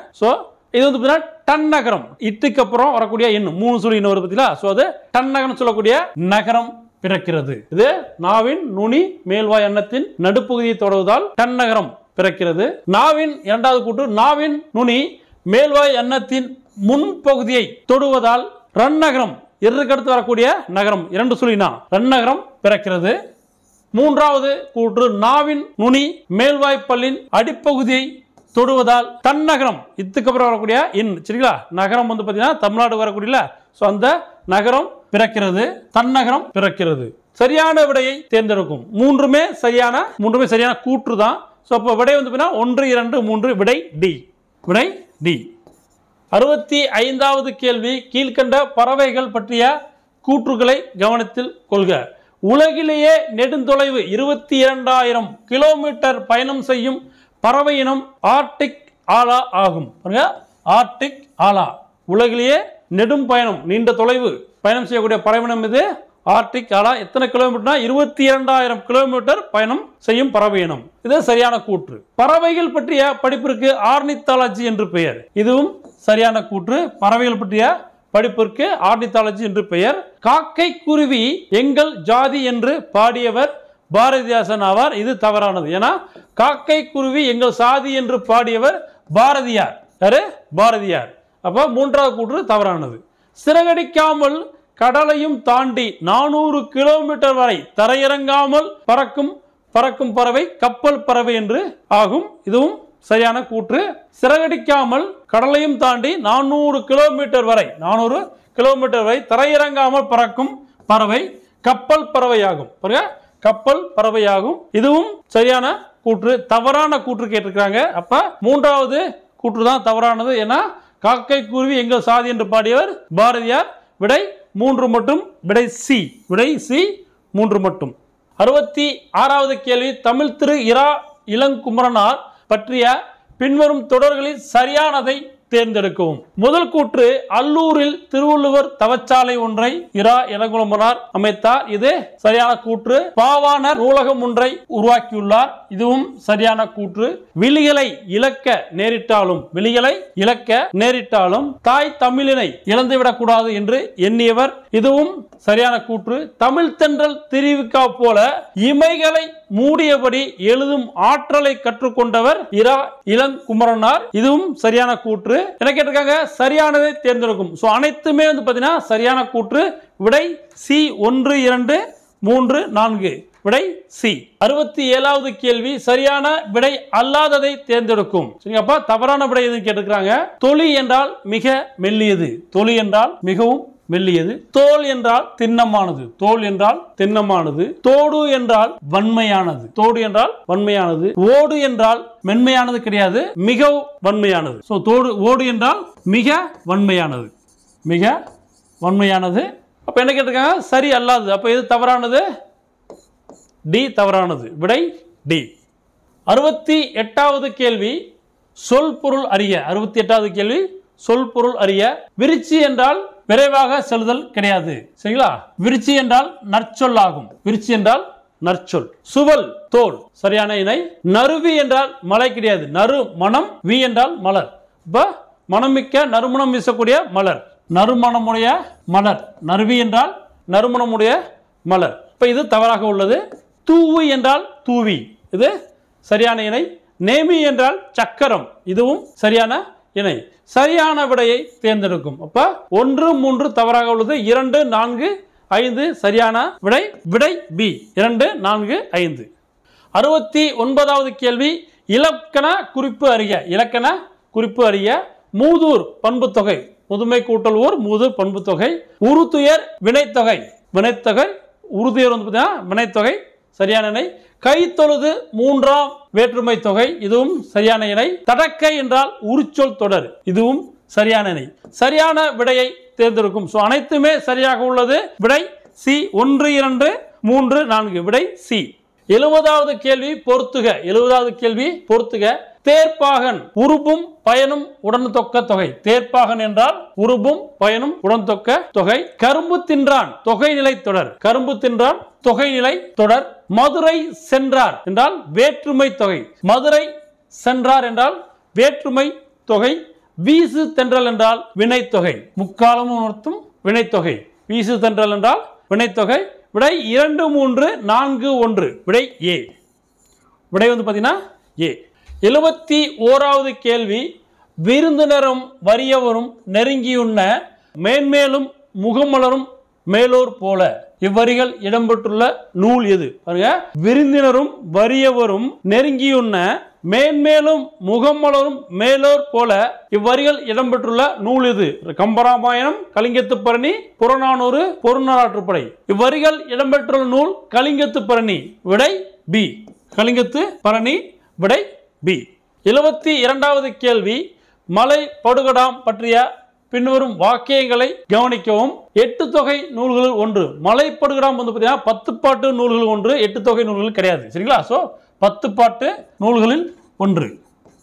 இது டன் நகரம். இட்டுக்கு அப்புறம் வரக்கூடிய இன்னும் 3 சொல்லி இன்னும் வருது பார்த்தீங்களா? அது டன் நகரம் சொல்லக்கூடிய நகரம் பிறக்கிறது. இது நாவின் நுனி மேல்வாய் அன்னத்தின் நடுப்பகுதியை தொடுவதால் டன் நகரம் பிறக்கிறது. நாவின் இரண்டாவது கூற்று நாவின் நுனி மேல்வாய் அன்னத்தின் முன்பகுதியை தொடுவதால் ரன் நகரம் அடுத்து வரக்கூடிய நகரம் 2 சொல்லினா ரன் நகரம் பிறக்கிறது. மூன்றாவது கூற்று நாவின் நுனி மேல்வாய் பல்லின் அடிப்பகுதியை தொடுவதால் தன்னகரம் இதுக்கு அப்புறம் வரக்கூடிய சரிங்களா நகரம் பார்த்தீங்கன்னா தமிழ்நாடு வரக்கூடிய அந்த நகரம் பிறக்கிறது. தன்னகரம் பிறக்கிறது. சரியான விடையை தேர்ந்தெடுக்கும். மூன்றுமே சரியான கூற்று தான். அப்போ விடை 1, 2, 3 விடை டி. விடை டி. 65வது கேள்வி கீழ்கண்ட பறவைகள் பற்றிய கூற்றுகளை கவனத்தில் கொள்க. உலகிலேயே நெடுந்தொலைவு 22,000 கிலோமீட்டர் பயணம் செய்யும் பறவை இனம் ஆர்டிக் ஆலா ஆகும். ஆர்டிக் ஆலா உலகிலேயே நெடும் பயணம் நீண்ட தொலைவு பயணம் செய்யக்கூடிய பறவை இனம் இது ஆர்டிக் ஆலா. எத்தனை கிலோமீட்டர்னா 22,000 கிலோமீட்டர் பயணம் செய்யும் பறவை இனம். இது சரியான கூற்று. பறவைகள் பற்றிய படிப்பிற்கு ஆர்னித்தாலஜி என்று பெயர். இதுவும் சரியான கூற்று. பறவைகள் பற்றிய படிப்பிற்கு ஆர்னித்தாலஜி என்று பெயர். காக்கை குருவி எங்கள் ஜாதி என்று பாடியவர் பாரதிதாசன் ஆவார். இது தவறானது. ஏன்னா காக்கை குருவி எங்கள் சாதி என்று பாடியவர் பாரதியார். யாரு? பாரதியார். அப்ப மூன்றாவது கூற்று தவறானது. சிறகடிக்காமல் கடலையும் தாண்டி 400 கிலோமீட்டர் வரை தரையிறங்காமல் பறக்கும் பறவை கப்பல் பறவை என்று ஆகும். இதுவும் சரியான கூற்று. சிறகடிக்காமல் கடலையும் தாண்டி 400 கிலோமீட்டர் வரை தரையிறங்காமல் பறக்கும் பறவை கப்பல் பறவையாகும். கப்பல் பறவையாகும். இதுவும் சரியான கூற்று. தவறான கூற்று கேட்டிருக்காங்க. அப்ப மூன்றாவது கூற்று தான் தவறானது. ஏன்னா காக்கை குருவி எங்கள் சாதி என்று பாடியவர் பாரதியார். விடை 3 மட்டும். விடை சி. விடை சி 3 மட்டும். 66வது கேள்வி தமிழ் திரு இரா இளங்குமரனார் பற்றிய பின்வரும் தொடர்களில் சரியானதை தேர்ந்தெடுக்கவும். முதல் கூற்று அல்லூரில் திருவள்ளுவர் தவச்சாலை ஒன்றை இரா இளங்குமரனார் அமைத்தார். இது சரியான கூற்று. பாவாணர் நூலகம் ஒன்றை உருவாக்கியுள்ளார். இதுவும் சரியான கூற்று. விழிகளை இழக்க நேரிட்டாலும் தாய் தமிழினை இழந்துவிடக் கூடாது என்று எண்ணியவர். இதுவும் சரியான கூற்று. தமிழ் தென்றல் திருவிக்கா போல இமைகளை மூடியபடி எழுதும் ஆற்றலை கற்றுக்கொண்டவர் இரா இளங்குமரனார். இதுவும் சரியான கூற்று. என்ன கேட்டிருக்காங்க? சரியானதை தேர்ந்தெடுக்கும். அனைத்துமே பாத்தீங்கன்னா சரியான கூற்று. விடை சி 1, 2, 3, 4 விடை சி. 67வது கேள்வி சரியான விடை அல்லாததை தேர்ந்தெடுக்கும். சரிங்கப்பா தவறான விடை எதுவும் கேட்டிருக்காங்க. தொலி என்றால் மிக மெல்லியது. தொலி என்றால் மிகவும் மெல்லியது. தோல் என்றால் திண்ணமானது. தோடு என்றால் வன்மையானது. ஓடு என்றால் மென்மையானது கிடையாது, மிகவும் வன்மையானது. ஓடு என்றால் மிக வன்மையானது. அப்ப என்ன கேட்டிருக்காங்க? சரி அல்லாது. அப்ப எது தவறானது? டி தவறானது. விடை டி. 68வது கேள்வி சொல் பொருள் அறிய. 68வது கேள்வி சொல் பொருள் அறிய. விருச்சி என்றால் விரைவாக செல்லுதல் கிடையாது. சரிங்களா? விருச்சி என்றால் நற்சொல் ஆகும். சுவல் தோல் சரியான இணை. நறுவி என்றால் மலை கிடையாது. நறு மனம், வி என்றால் மலர். இப்ப மனமிக்க நறுமணம் வீசக்கூடிய மலர், நறுமணமுடைய மலர். நறுவி என்றால் நறுமணமுடைய மலர். இப்ப இது தவறாக உள்ளது. தூவி என்றால் தூவி, இது சரியான இணை. நேமி என்றால் சக்கரம், இதுவும் சரியான இணை. சரியான விடையை தேர்ந்தெடுக்கும். அப்ப 1, 3 தவறாக உள்ளது. 2, 4, 5 சரியான விடை. விடை பி 2, 4, 5. 69வது கேள்வி இலக்கண குறிப்பு அறிய. மூதூர் பண்பு தொகை முதுமை கூட்டல் ஊர் முது பண்பு தொகை. உருதுயர் வினைத்தொகை. வினைத்தொகை உருதுயர் வந்து பார்த்தீங்கன்னா வினைத்தொகை சரியான இணை. கை தொழுது மூன்றாம் வேற்றுமை தொகை, இதுவும் சரியான இணை. தடக்கை என்றால் உரிச்சொல் தொடர், இதுவும் சரியான இணை. சரியான விடையை தேர்ந்தெடுக்கும். அனைத்துமே சரியாக உள்ளது. விடை சி. 1 2 3 4 விடை சி. 70வது கேள்வி பொறுத்துக. 70வது கேள்வி பொறுத்துக. தேர்ப்பாகன் உருபும் பயனும் உடன் தொக்க தொகை. தேர்ப்பாகன் என்றால் உருபும் பயனும் உடன் தொக்க தொகை. கரும்பு தின்றான் தொகைநிலை தொடர். கரும்பு தின்றான் தொகைநிலை தொடர். மதுரை சென்றார் என்றால் வேற்றுமை தொகை. மதுரை சென்றார் என்றால் வேற்றுமை தொகை. வீசு தென்றல் என்றால் வினைத்தொகை. முக்காலமும் உணர்த்தும் வினைத்தொகை. வீசு தென்றல் என்றால் வினைத்தொகை. விடை 2 3 4 1 விடை ஏ. விடை வந்து பார்த்தீங்கன்னா ஏ. 71வது கேள்வி. விருந்தினரும் வறியவரும் நெருங்கியுண்ண மேன்மேலும் முகமலரும் மேலோர் போல. இவ்வரிகள் இடம்பெற்றுள்ள நூல் எது? பாருங்க. விருந்தினரும் வறியவரும் நெருங்கியுண்ண மேன்மேலும் முகமலரும் மேலோர் போல இவ்வரிகள் இடம்பெற்றுள்ள நூல் இது. கம்பராமாயணம், கலிங்கத்து பரணி, புறநானூறு, பொருநராற்றுப்படை. இவ்வரிகள் இடம்பெற்றுள்ள நூல் கலிங்கத்து பரணி. விடை பி. கலிங்கத்து பரணி விடை பி. 72வது கேள்வி. மலை படுகடாம் பற்றிய பின்வரும் வாக்கியங்களை கவனிக்கவும். 8 தொகை நூல்களில் ஒன்று. மலைப்படுகடாம் வந்து பார்த்தீங்கன்னா 10 பாட்டு நூல்கள் ஒன்று, 8 தொகை நூல்கள் கிடையாது. சரிங்களா? சோ 10 பாட்டு நூல்களில் ஒன்று.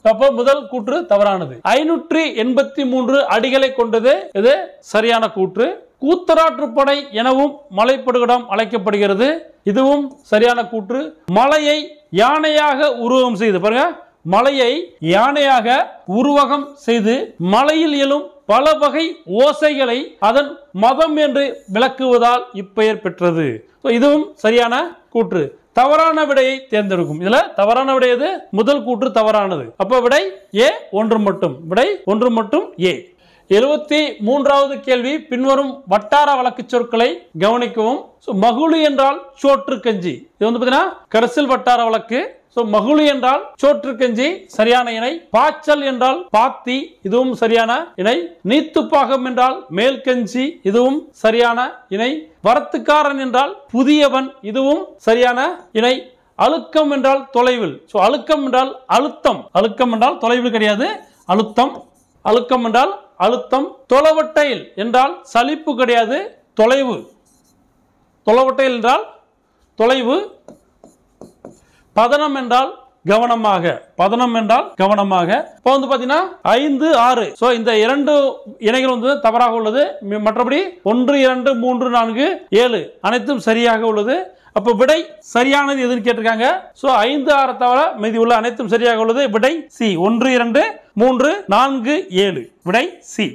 அப்போ முதல் கூற்று தவறானது. 583 அடிகளை கொண்டது. இது சரியான கூற்று. கூத்தராற்றுப்படை எனவும் மலைப்படுகடாம் அழைக்கப்படுகிறது. இதுவும் சரியான கூற்று. மலையை யானையாக உருவகம் செய்து, பாருங்க, மலையை யானையாக உருவகம் செய்து மலையில் எழும் பல வகை ஓசைகளை அதன் மதம் என்று விளக்குவதால் இப்பெயர் பெற்றது. இதுவும் சரியான கூற்று. தவறான விடையை தேர்ந்தெடுக்கும். இதுல தவறான விடை எது? முதல் கூற்று தவறானது. அப்ப விடை ஏ. 1 மட்டும். விடை 1 மட்டும் ஏ. 73வது கேள்வி. பின்வரும் வட்டார வழக்கு சொற்களை கவனிக்கவும். மகுளி என்றால் சோற்று கஞ்சி. இது வந்து பாத்தீங்கன்னா கரிசல் வட்டார வழக்கு. மகுளி என்றால் சோற்று கஞ்சி சரியான இணை. பாய்ச்சல் என்றால் பாத்தி, இதுவும் சரியான இணை. நீத்துப்பாகம் என்றால் மேல் கஞ்சி, இதுவும் சரியான இணை. வரத்துக்காரன் என்றால் புதியவன், இதுவும் சரியான இணை. அழுக்கம் என்றால் தொலைவில். அழுக்கம் என்றால் அழுத்தம். அழுக்கம் என்றால் தொலைவில் கிடையாது, அழுத்தம். அழுக்கம் என்றால் அழுத்தம். தொலைவட்டையில் என்றால் சலிப்பு கிடையாது, தொலைவு. தொலைவட்டையில் என்றால் தொலைவு. பதனம் என்றால் கவனமாக. பதனம் என்றால் கவனமாக. இப்போ வந்து பாத்தீங்கன்னா 5 6. சோ இந்த 2 இணைகள் வந்து தவறாக உள்ளது. மற்றபடி 1 2 3 4 7 அனைத்தும் சரியாக உள்ளது. அப்ப விடை சரியானது எதுன்னு கேட்டிருக்காங்க. சோ 5 6 தவிர மீதி உள்ள அனைத்தும் சரியாக உள்ளது. விடை சி. 1 2 3 4 7 விடை சி.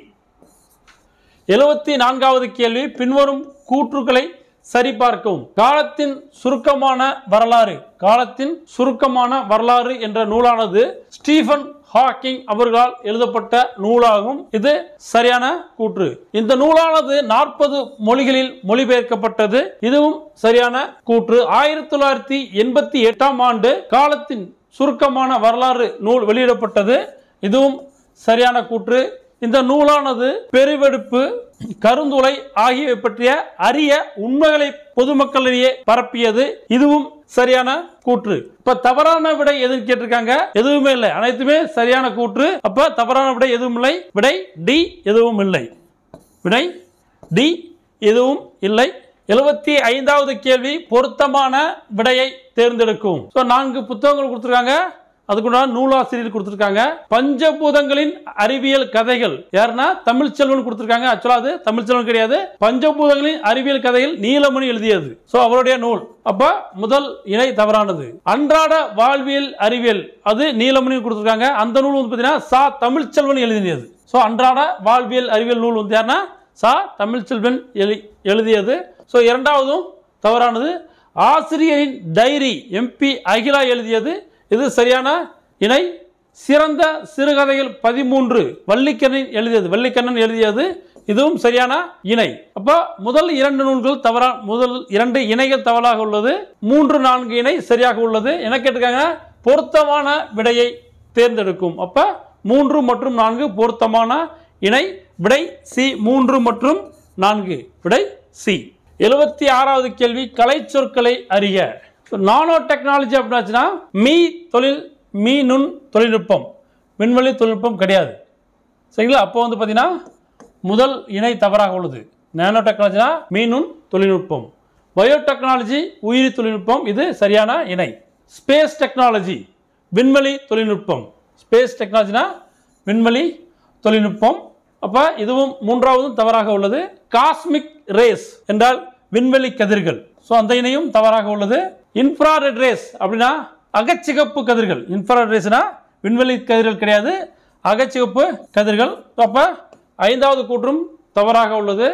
74வது கேள்வி. பின்வரும் கூற்றுக்களை சரிபார்க்கவும். காலத்தின் சுருக்கமான வரலாறு. காலத்தின் சுருக்கமான வரலாறு என்ற நூலானது ஸ்டீஃபன் ஹாக்கிங் அவர்களால் எழுதப்பட்ட நூலாகும். இது சரியான கூற்று. இந்த நூலானது 40 மொழிகளில் மொழிபெயர்க்கப்பட்டது. இதுவும் சரியான கூற்று. 1988ஆம் ஆண்டு காலத்தின் சுருக்கமான வரலாறு நூல் வெளியிடப்பட்டது. இதுவும் சரியான கூற்று. இந்த நூலானது பெருவெடுப்பு, கருந்துளை ஆகியவை பற்றிய அரிய உண்மைகளை பொதுமக்களிடையே பரப்பியது. இதுவும் சரியான கூற்று. இப்ப தவறான விடை எதுன்னு கேட்டிருக்காங்க. எதுவுமே இல்லை, அனைத்துமே சரியான கூற்று. அப்ப தவறான விடை எதுவும் இல்லை. விடை டி. எதுவும் இல்லை. விடை டி. எதுவும் இல்லை. 75வது கேள்வி. பொருத்தமான விடையை தேர்ந்தெடுக்கும். 4 புத்தகங்கள் கொடுத்திருக்காங்க. அதுக்குண்டான நூலாசிரியர் கொடுத்திருக்காங்க. பஞ்சபூதங்களின் அறிவியல் கதைகள் யாருன்னா தமிழ்ச்செல்வன் கொடுத்திருக்காங்க. ஆக்சுவலா அது தமிழ்ச்செல்வன் கிடையாது. பஞ்சபூதங்களின் அறிவியல் கதைகள் நீலமணி எழுதியது. சோ அவருடைய நூல். அப்ப முதல் இணை தவறானது. அன்றாட வாழ்வியல் அறிவியல் அது நீலமணி கொடுத்திருக்காங்க. அந்த நூல் வந்து பாத்தீங்கன்னா சா தமிழ்ச்செல்வன் எழுதியது. சோ அன்றாட வாழ்வியல் அறிவியல் நூல் வந்து யாருன்னா சா தமிழ்ச்செல்வன் எழுதியது. சோ இரண்டாவதும் தவறானது. ஆசிரியரின் டைரி எம்பி அகிலா எழுதியது. இது சரியான இணை. சிறந்த சிறுகதைகள் 13 வள்ளிக்கண்ணன் எழுதியது. வள்ளிக்கண்ணன் எழுதியது. இதுவும் சரியான இணை. அப்ப முதல் 2 நூல்கள் தவறா. முதல் 2 இணைகள் தவறாக உள்ளது. 3 4 இணை சரியாக உள்ளது. என்ன கேட்டிருக்காங்க? பொருத்தமான விடையை தேர்ந்தெடுக்கும். அப்ப 3 மற்றும் 4 பொருத்தமான இணை. விடை சி 3 மற்றும் 4. விடை சி. 76வது கேள்வி கலை சொற்களை அறிக. நானோ டெக்னாலஜி அப்படின்னாச்சுன்னா மீ தொழில் மீ நுண் தொழில்நுட்பம், விண்வெளி தொழில்நுட்பம் கிடையாது. சரிங்களா? அப்போ வந்து பார்த்தீங்கன்னா முதல் இணை தவறாக உள்ளது. நானோ டெக்னாலஜினா மீ நுண் தொழில்நுட்பம். பயோடெக்னாலஜி உயிரி தொழில்நுட்பம், இது சரியான இணை. ஸ்பேஸ் டெக்னாலஜி விண்வெளி தொழில்நுட்பம். ஸ்பேஸ் டெக்னாலஜினா விண்வெளி தொழில்நுட்பம். அப்போ இதுவும் மூன்றாவதும் தவறாக உள்ளது. காஸ்மிக் ரேஸ் என்றால் விண்வெளி கதிர்கள், ஸோ அந்த இணையும் தவறாக உள்ளது. இன்ஃப்ராரெட் ரேஸ் அப்படின்னா அகச்சிகப்பு கதிர்கள். இன்ஃப்ராரெட் ரேஸ்னா விண்வெளி கதிர்கள் கிடையாது, அகச்சிகப்பு கதிர்கள். அப்போ 5வது கூற்றும் தவறாக உள்ளது.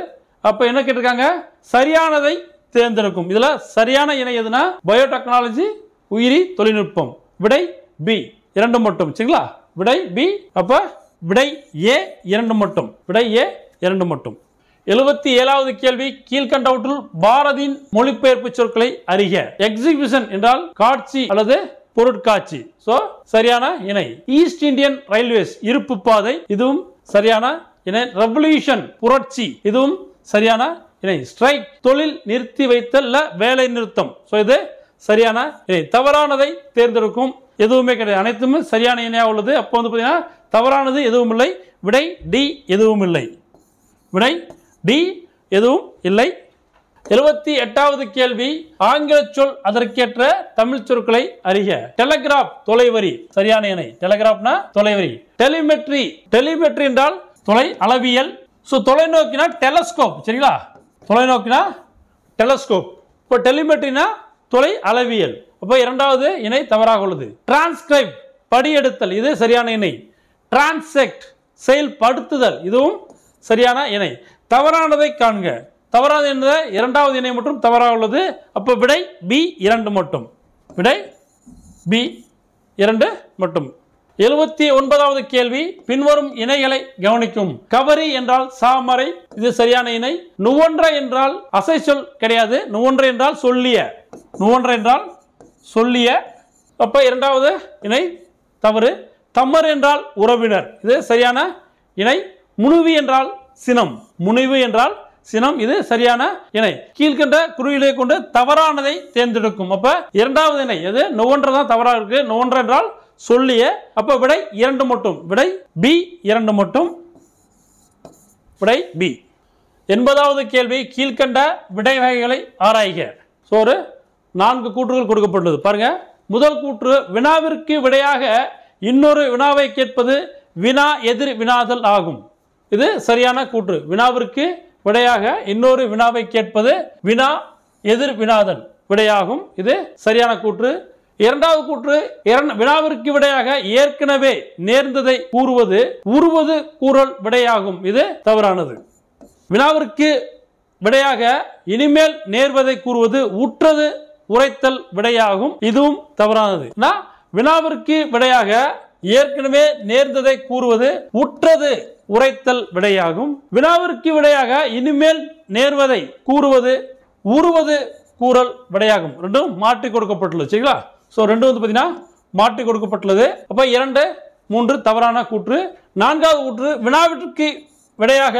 அப்போ என்ன கேட்டிருக்காங்க? சரியானதை தேர்ந்தெடுக்கும். இதில் சரியான இணை எதுனா பயோடெக்னாலஜி உயிரி தொழில்நுட்பம். விடை பி 2 மட்டும். சரிங்களா? விடை பி. அப்போ விடை ஏ 2 மட்டும். விடை ஏ 2 மட்டும். 77வது கேள்வி கீழ்கண்டவற்றுள் பாரதியின் மொழிபெயர்ப்பு சொற்களை அறிக. எக்ஸிபிஷன் என்றால் காட்சி அல்லது பொருட்காட்சி, ஸோ சரியான இணை. ஈஸ்ட் இந்தியன் ரயில்வேஸ் இருப்பு பாதை, இதுவும் சரியான இணை. ரெவல்யூஷன் புரட்சி, இதுவும் சரியான இணை. ஸ்ட்ரைக் தொழில் நிறுத்தி வைத்தல் வேலை நிறுத்தம், ஸோ இது சரியான இணை. தவறானதை தேர்ந்தெடுக்கும். எதுவுமே கிடையாது, அனைத்துமே சரியான இணையாக உள்ளது. அப்போ வந்து பார்த்தீங்கன்னா தவறானது எதுவும் இல்லை. விடை டி எதுவும் இல்லை. விடை டி எதுவும் இல்லை. 78வது கேள்வி ஆங்கில சொல் அதற்கேற்ற தமிழ் சொற்களை அறிக. டெலிகிராப் தொலைவரி, சரியான இணை. டெலிகிராப்னா தொலைவரி. டெலிமெட்ரி, டெலிமெட்ரி என்றால் தொலை அளவியல். ஸோ தொலைநோக்கினா டெலஸ்கோப். சரிங்களா? தொலைநோக்கினா டெலஸ்கோப். இப்போ டெலிமெட்ரினா தொலை அளவியல். அப்போ 2வது இணை தவறாக உள்ளது. டிரான்ஸ்கிரைப் படியெடுத்தல், இது சரியான இணை. டிரான்செக்ட் செயல்படுத்துதல், இதுவும் சரியான இணை. தவறானதை காண்க. தவறானது என்ற 2வது இணை மட்டும் தவறாக உள்ளது. அப்போ விடை பி 2 மட்டும். விடை பி 2 மட்டும். 79வது கேள்வி பின்வரும் இணைகளை கவனிக்கும். கவரி என்றால் சாமரை, இது சரியான இணை. நுவொன்றை என்றால் அசை சொல் கிடையாது. நுவொன்றை என்றால் சொல்லிய. நுவொன்றை என்றால் சொல்லிய. அப்ப 2வது இணை தவறு. தமர் என்றால் உறவினர், இது சரியான இணை. முனிவு என்றால் சினம். முனிவு என்றால் சினம், இது சரியான இணை. கீழ்கண்ட குறியீடுகளை கொண்டு தவறானதை தேர்ந்தெடுக்கும். அப்ப 2வது இணை எது? நுவொன்று தான் தவறாக இருக்கு. நுவொன்று என்றால் சொல்லிய. அப்ப விடை 2 மட்டும். விடை பி 2 மட்டும். விடை பி. 80வது கேள்வி கீழ்கண்ட விடை வகைகளை ஆராய்க. ஒரு 4 கூற்றுகள் கொடுக்கப்பட்டுள்ளது. பாருங்க. முதல் கூற்று வினாவிற்கு விடையாக இன்னொரு வினாவை கேட்பது வினா எதிர் வினாதல் ஆகும். இது சரியான கூற்று. வினாவிற்கு விடையாக இன்னொரு வினாவை கேட்பது வினா எதிர் வினாதல் விடையாகும். இது சரியான கூற்று. 2வது கூற்று வினாவிற்கு விடையாக ஏற்கனவே நேர்ந்ததை கூறுவது உருவது கூறல் விடையாகும். இது தவறானது. வினாவிற்கு விடையாக இனிமேல் நேர்வதை கூறுவது உற்றது உரைத்தல் விடையாகும். இதுவும் தவறானது. வினாவிற்கு விடையாக ஏற்கனவே நேர்ந்ததை கூறுவது உற்றது உரைத்தல் விடையாகும். வினாவிற்கு விடையாக இனிமேல் நேர்வதை கூறுவது உருவது கூறல் விடையாகும். ரெண்டும் மாற்றி கொடுக்கப்பட்டுள்ளது. சரிங்களா? ஸோ 2 வந்து பார்த்தீங்கன்னா மாற்றி கொடுக்கப்பட்டுள்ளது. அப்போ 2, 3 தவறான கூற்று. 4வது கூற்று வினாவிற்கு விடையாக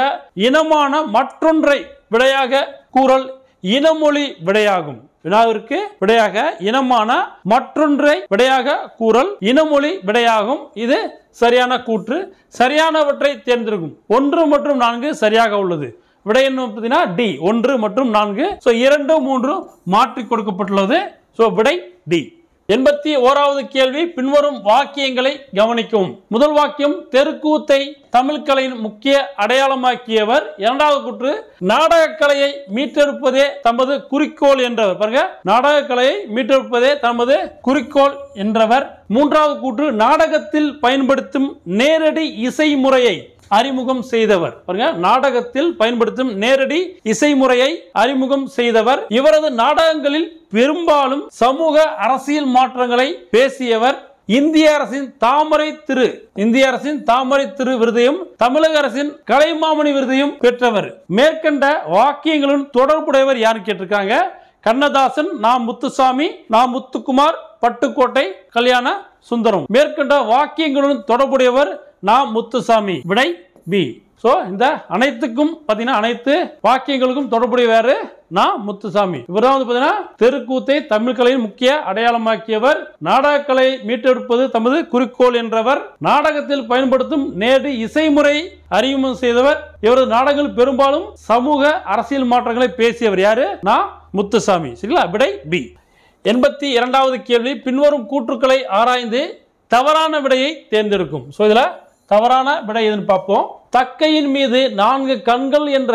இனமான மற்றொன்றை விடையாக கூறல் இனமொழி விடையாகும். வினாவிற்கு விடையாக இனமான மற்றொன்றை விடையாக கூறல் இனமொழி விடையாகும். இது சரியான கூற்று. சரியானவற்றை தேர்ந்தெடுக்கும். 1 மற்றும் 4 சரியாக உள்ளது. விடை என்ன பார்த்தீங்கன்னா டி 1 மற்றும் 4. ஸோ 2, 3 மாற்றி கொடுக்கப்பட்டுள்ளது. ஸோ விடை டி. 81வது கேள்வி பின்வரும் வாக்கியங்களை கவனிக்கும். முதல் வாக்கியம் தெருக்கூத்தை தமிழ் கலையின் முக்கிய அடையாளமாக்கியவர். 2வது கூற்று நாடகக்கலையை மீட்டெடுப்பதே தமது குறிக்கோள் என்றவர். பாருங்க, நாடகக்கலையை மீட்டெடுப்பதே தமது குறிக்கோள் என்றவர். 3வது கூற்று நாடகத்தில் பயன்படுத்தும் நேரடி இசை முறையை அறிமுகம் செய்தவர். பாருங்க, நாடகத்தில் பயன்படுத்தும் நேரடி இசை முறையை அறிமுகம் செய்தவர். இவரது நாடகங்களில் பெரும்பாலும் சமூக அரசியல் மாற்றங்களை பேசியவர். இந்திய அரசின் தாமரை திரு விருதையும் தமிழக அரசின் கலைமாமணி விருதையும் பெற்றவர். மேற்கண்ட வாக்கியங்களுடன் தொடர்புடையவர் யாரு கேட்டிருக்காங்க. கண்ணதாசன், நா. முத்துசாமி, நா. முத்துக்குமார், பட்டுக்கோட்டை கல்யாண சுந்தரம். மேற்கண்ட வாக்கியங்களுடன் தொடர்புடையவர் நா. முத்துசாமி. விடை பி. ஸோ இந்த அனைத்துக்கும் பார்த்தீங்கன்னா அனைத்து வாக்கியங்களுக்கும் தொடர்புடைய வேறு நான் முத்துசாமி. இவர் தான் வந்து பார்த்தீங்கன்னா தெருக்கூத்தை தமிழ் கலையின் முக்கிய அடையாளமாக்கியவர். நாடகக்கலை மீட்டெடுப்பது தமது குறிக்கோள் என்றவர். நாடகத்தில் பயன்படுத்தும் நேரடி இசைமுறை அறிமுகம் செய்தவர். இவரது நாடகங்கள் பெரும்பாலும் சமூக அரசியல் மாற்றங்களை பேசியவர். யாரு? நான் முத்துசாமி. சரிங்களா? விடை பி. 82வது கேள்வி, பின்வரும் கூற்றுக்களை ஆராய்ந்து தவறான விடையை தேர்ந்தெடுக்கும். ஸோ இதில் தவறான விடை எதுன்னு பார்ப்போம். தக்கையின் மீது 4 கண்கள் என்ற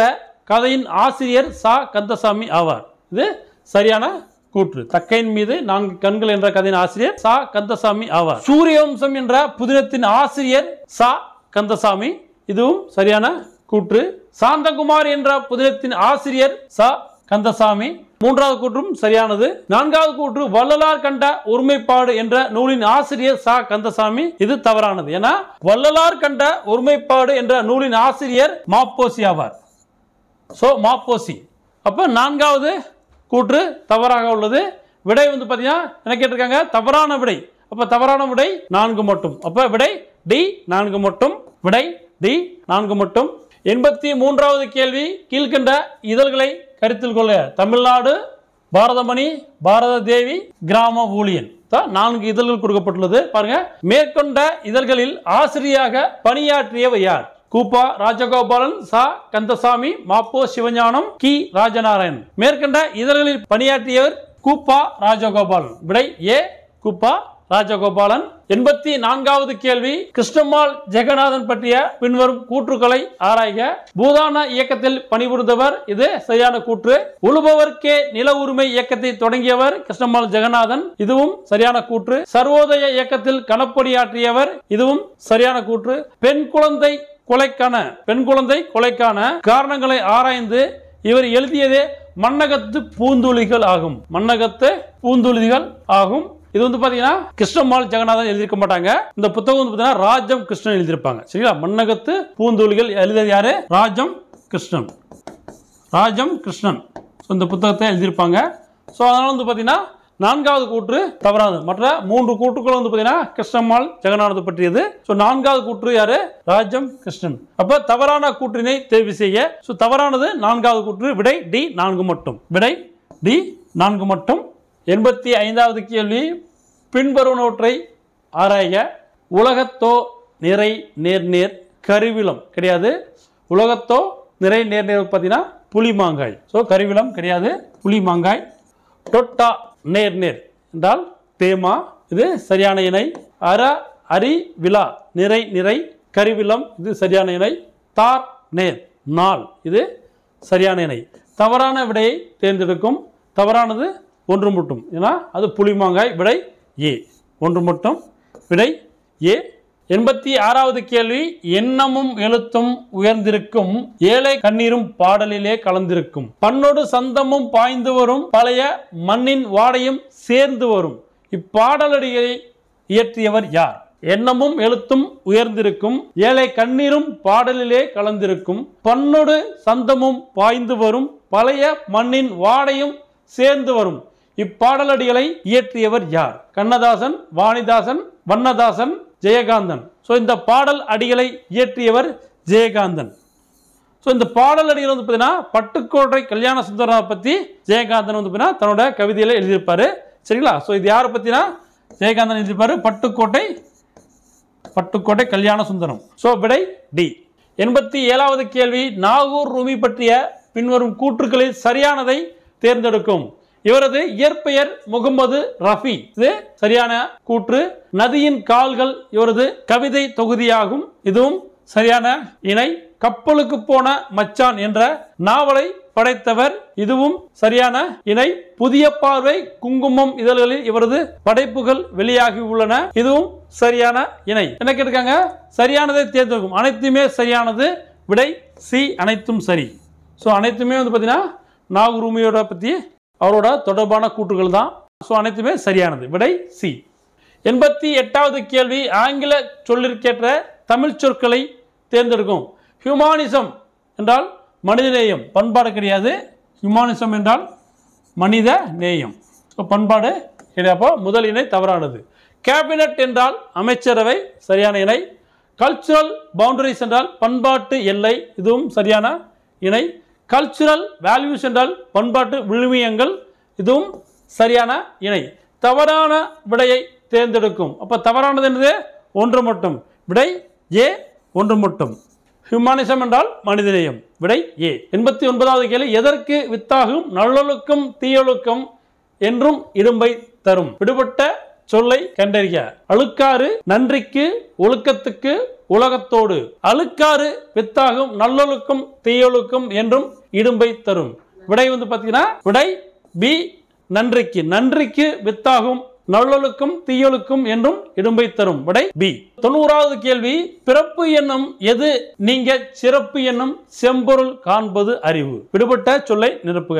கதையின் ஆசிரியர் சா கந்தசாமி ஆவார். இது சரியான கூற்று. தக்கையின் மீது 4 கண்கள் என்ற கதையின் ஆசிரியர் சா கந்தசாமி ஆவார். சூரியவம்சம் என்ற புதினத்தின் ஆசிரியர் சா கந்தசாமி. இதுவும் சரியான கூற்று. சாந்தகுமார் என்ற புதினத்தின் ஆசிரியர் சா கந்தசாமி. 3வது கூற்றும் சரியானது. 4வது கூற்று, வள்ளலார் கண்ட ஒருமைப்பாடு என்ற நூலின் ஆசிரியர் சா கந்தசாமி. இது தவறானது. ஏன்னா வள்ளலார் கண்ட ஒருமைப்பாடு என்ற நூலின் ஆசிரியர் மாப்போசி ஆவார். சோ மாப்போசி. அப்ப 4வது கூற்று தவறாக உள்ளது. விடை வந்து பாத்தீங்கன்னா என்ன கேட்டிருக்காங்க? தவறான விடை. அப்ப தவறான விடை 4 மட்டும். அப்ப விடை டி 4 மட்டும். விடை டி 4 மட்டும். 83வது கேள்வி, கீழ்கண்ட இதழ்களை கருத்தில் கொள்ள. தமிழ்நாடு, பாரதமணி, பாரத தேவி, கிராம ஊழியன். 4 இதழ்கள் கொடுக்கப்பட்டுள்ளது. பாருங்க. மேற்கொண்ட இதழ்களில் ஆசிரியராக பணியாற்றியவர் யார்? கூப்பா ராஜகோபாலன், சா கந்தசாமி, மாப்போ சிவஞானம், கி ராஜநாராயணன். மேற்கண்ட இதழ்களில் பணியாற்றியவர் கூப்பா ராஜகோபாலன். விடை ஏ கூப்பா ராஜகோபாலன். 84வது கேள்வி, கிருஷ்ணம்மாள் ஜெகநாதன் பற்றிய பின்வரும் கூற்றுக்களை ஆராய்க. பூதான இயக்கத்தில் பணிபுரிந்தவர். இது சரியான கூற்று. உழுபவர்க்கே நில உரிமை இயக்கத்தை தொடங்கியவர் கிருஷ்ணம்மாள் ஜெகநாதன். இதுவும் சரியான கூற்று. சர்வோதய இயக்கத்தில் கணப்பணியாற்றியவர். இதுவும் சரியான கூற்று. பெண் குழந்தை கொலைக்கான காரணங்களை ஆராய்ந்து இவர் எழுதியதே மண்ணகத்து பூந்துளிகள் ஆகும். மண்ணகத்து பூந்துளிகள் ஆகும். இது வந்து பாத்தீங்கன்னா கிருஷ்ணம்மாள் ஜெகநாதன் எழுதியிருக்க மாட்டாங்க. இந்த புத்தகம் வந்து பாத்தீங்கன்னா ராஜம் கிருஷ்ணன் எழுதியிருப்பாங்க. சரிங்களா? மண்ணகத்து பூந்துளிகள் எழுதியது யாரு? ராஜம் கிருஷ்ணன். இந்த புத்தகத்தை எழுதியிருப்பாங்க. ஸோ அதனால வந்து பாத்தீங்கன்னா 4வது கூற்று தவறானது. மற்ற 3 கூற்றுக்கள் வந்து பாத்தீங்கன்னா கிருஷ்ணம்மாள் ஜெகநாதன் பற்றியது. ஸோ 4வது கூற்று யாரு? ராஜம் கிருஷ்ணன். அப்ப தவறான கூற்றினை தேர்வு செய்ய. ஸோ தவறானது 4வது கூற்று. விடை டி 4 மட்டும். விடை டி 4 மட்டும். 85வது கேள்வி, பின்வருவனவற்றை ஆராய்க. உலகத்தோ நிறை நேர்நேர் கருவிலம் கிடையாது. உலகத்தோ நிறை நேர்நேர் பார்த்தீங்கன்னா புளிமாங்காய். ஸோ கருவிலம் கிடையாது, புளிமாங்காய். தொட்டா நேர்நேர் என்றால் தேமா. இது சரியான இணை. அரி விழா நிறை கருவிலம். இது சரியான இணை. தார் நேர் நாள். இது சரியான இணை. தவறான விடையை தேர்ந்தெடுக்கும். தவறானது 1 மட்டும். ஏன்னா அது புளிமாங்காய். விடை ஏ 1 மட்டும். விடை ஏ. 86வது கேள்வி, எண்ணமும் எழுத்தும் உயர்ந்திருக்கும், ஏழை கண்ணீரும் பாடலிலே கலந்திருக்கும், பண்ணோடு சந்தமும் பாய்ந்து வரும், பழைய மண்ணின் வாடையும் சேர்ந்து வரும், இப்பாடலடியை இயற்றியவர் யார்? எண்ணமும் எழுத்தும் உயர்ந்திருக்கும், ஏழை கண்ணீரும் பாடலிலே கலந்திருக்கும், பண்ணோடு சந்தமும் பாய்ந்து வரும், பழைய மண்ணின் வாடையும் சேர்ந்து வரும், இப்பாடலடிகளை இயற்றியவர் யார்? கண்ணதாசன், வாணிதாசன், வண்ணதாசன், ஜெயகாந்தன். ஸோ இந்த பாடல் அடிகளை இயற்றியவர் ஜெயகாந்தன். ஸோ இந்த பாடல் அடிகள் வந்து பார்த்தீங்கன்னா பட்டுக்கோட்டை கல்யாண சுந்தரம் பற்றி ஜெயகாந்தன் வந்து பார்த்தீங்கன்னா தன்னோட கவிதையில் எழுதியிருப்பாரு. சரிங்களா? ஸோ இது யாரை பற்றினா ஜெயகாந்தன் எழுதியிருப்பாரு. பட்டுக்கோட்டை கல்யாண சுந்தரம். ஸோ விடை டி. 87வது கேள்வி, நாகூர் ரூமி பற்றிய பின்வரும் கூற்றுக்களில் சரியானதை தேர்ந்தெடுக்கும். இவரது இயற்பெயர் முகமது ரஃபி. இது சரியான கூற்று. நதியின் கால்கள் இவரது கவிதை தொகுதியாகும். இதுவும் சரியான இணை. கப்பலுக்கு போன மச்சான் என்ற நாவலை படைத்தவர். இதுவும் சரியான இணை. புதிய பார்வை, குங்குமம் இதழ்களில் இவரது படைப்புகள் வெளியாகி உள்ளன. இதுவும் சரியான இணை. என்ன கேட்டிருக்காங்க? சரியானதை தேர்ந்தெடுக்கும். அனைத்துமே சரியானது. விடை சி அனைத்தும் சரி. ஸோ அனைத்துமே வந்து பார்த்தீங்கன்னா நாகூர் ரூமியோட பற்றி அவரோட தொடர்பான கூற்றுகள் தான். ஸோ அனைத்துமே சரியானது. விடை சி. 88வது கேள்வி, ஆங்கில சொல்லிற்கேற்ற தமிழ் சொற்களை தேர்ந்தெடுக்கும். ஹியூமானிசம் என்றால் மனிதநேயம், பண்பாடு கிடையாது. ஹியூமானிசம் என்றால் மனித நேயம். ஸோ பண்பாடு கிடையாது. முதல் இணை தவறானது. கேபினட் என்றால் அமைச்சரவை, சரியான இணை. கல்ச்சுரல் பவுண்டரிஸ் என்றால் பண்பாட்டு எல்லை, இதுவும் சரியான இணை. கல்ச்சுரல் வேல்யூஸ் என்றால் பண்பாட்டு விழுமியங்கள், இதுவும் சரியான இணை. தவறான விடையை தேர்ந்தெடுக்கும். அப்ப தவறானது என்னது? ஒன்று மட்டும். விடை ஏ, ஒன்று மட்டும். ஹியூமனிசம் என்றால் மனிதநேயம். விடை ஏ. 89வது கேள்வி, எதற்கு வித்தாகும் நல்லொழுக்கம் தீயொழுக்கம் என்றும் இடும்பை தரும்? விடுபட்ட சொல்லை கண்டறிய. அழுக்காறு நன்றிக்கு ஒழுக்கத்துக்கு உலகத்தோடு. அழுக்காறு வித்தாகும் நல்லொழுக்கம் தீயொழுக்கம் என்றும் இடும்பை தரும். விடை பார்த்தீங்கன்னா விடை பி, நன்றிக்கு. நன்றிக்கு வித்தாகும் நல்லொழுக்கம் தீயொழுக்கம் என்றும் இடும்பை தரும். விடை பி. 90வது கேள்வி, பிறப்பு என்னும் எது நீங்க சிறப்பு என்னும் செம்பொருள் காண்பது அறிவு? விடுபட்ட சொல்லை நிரப்புக.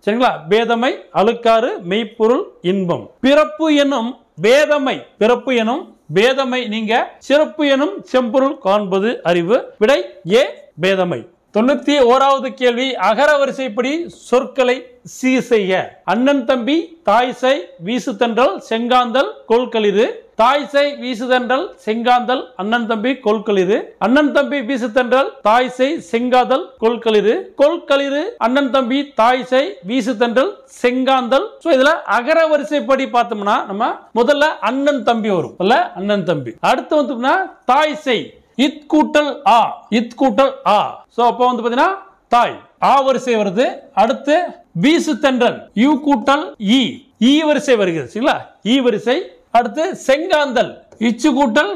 சரிங்களா? பேதமை, அழுக்காறு, மெய்ப்பொருள், இன்பம். பிறப்பு என்னும் பேதமை, பிறப்பு எனும் பேதமை நீங்க சிறப்பு எனும் செம்பொருள் காண்பது அறிவு. விடை ஏ, பேதமை. 91வது கேள்வி, அகர வரிசைப்படி சொற்களை சீர் செய்ய. அண்ணன் தம்பி, தாய்சை, வீசுதன்றல், செங்காந்தல், கொள்களிறு. தாய்சை, வீசுதன்றல், செங்காந்தல், அண்ணன் தம்பி, கொள்களிறு. அண்ணன் தம்பி, வீசுதன்றல், தாய்சை, செங்காந்தல், கொள்களிறு. கொள்களிறு, அண்ணன் தம்பி, தாய்சை, வீசுதன்றல், செங்காந்தல். இதுல அகர வரிசைப்படி பார்த்தோம்னா நம்ம முதல்ல அண்ணன் தம்பி வரும். அண்ணன் தம்பி. அடுத்து வந்து தாய்சை, இத் கூட்டல் ஆ, இத் கூட்டல் ஆ. சோ அப்ப பாத்தீங்கன்னா தாய் ஆ வரிசை வருது. அடுத்து வீசு தென்றல், யூ கூட்டல் இ, ஈ வரிசை வருகிறது. சரிங்களா? ஈ வரிசை. அடுத்து செங்காந்தல், இச்சு கூட்டல்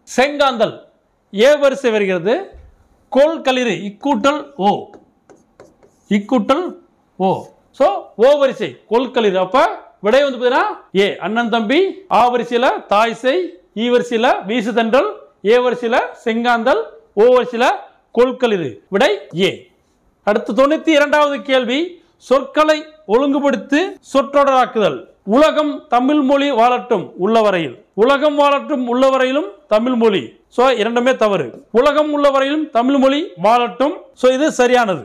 செங்காந்தல், ஏ வரிசை வருகிறது. கோல் களிறு, இக்கூட்டல் ஓ, இக்கூட்டல் ஓ. சோ ஓ வரிசை, கோல் களிறு. அப்ப விடை பாத்தீங்கன்னா ஏ, அண்ணன் தம்பி. ஆ வரிசையில தாய்சை, ஈ வரிசையில வீசு தென்றல், ஏ வரிசையில செங்காந்தல், ஓ வரிசையில கொள்களிறு. விடை ஏ. அடுத்து 92வது கேள்வி, சொற்களை ஒழுங்குபடுத்தி சொற்றொடராக்குதல். உலகம் தமிழ் மொழி வாழட்டும் உள்ளவரையில். உலகம் வாழட்டும் உள்ளவரையிலும் தமிழ் மொழி. சோ இரண்டுமே தவறு. உலகம் உள்ளவரையிலும் தமிழ் மொழி வாழட்டும். சோ இது சரியானது.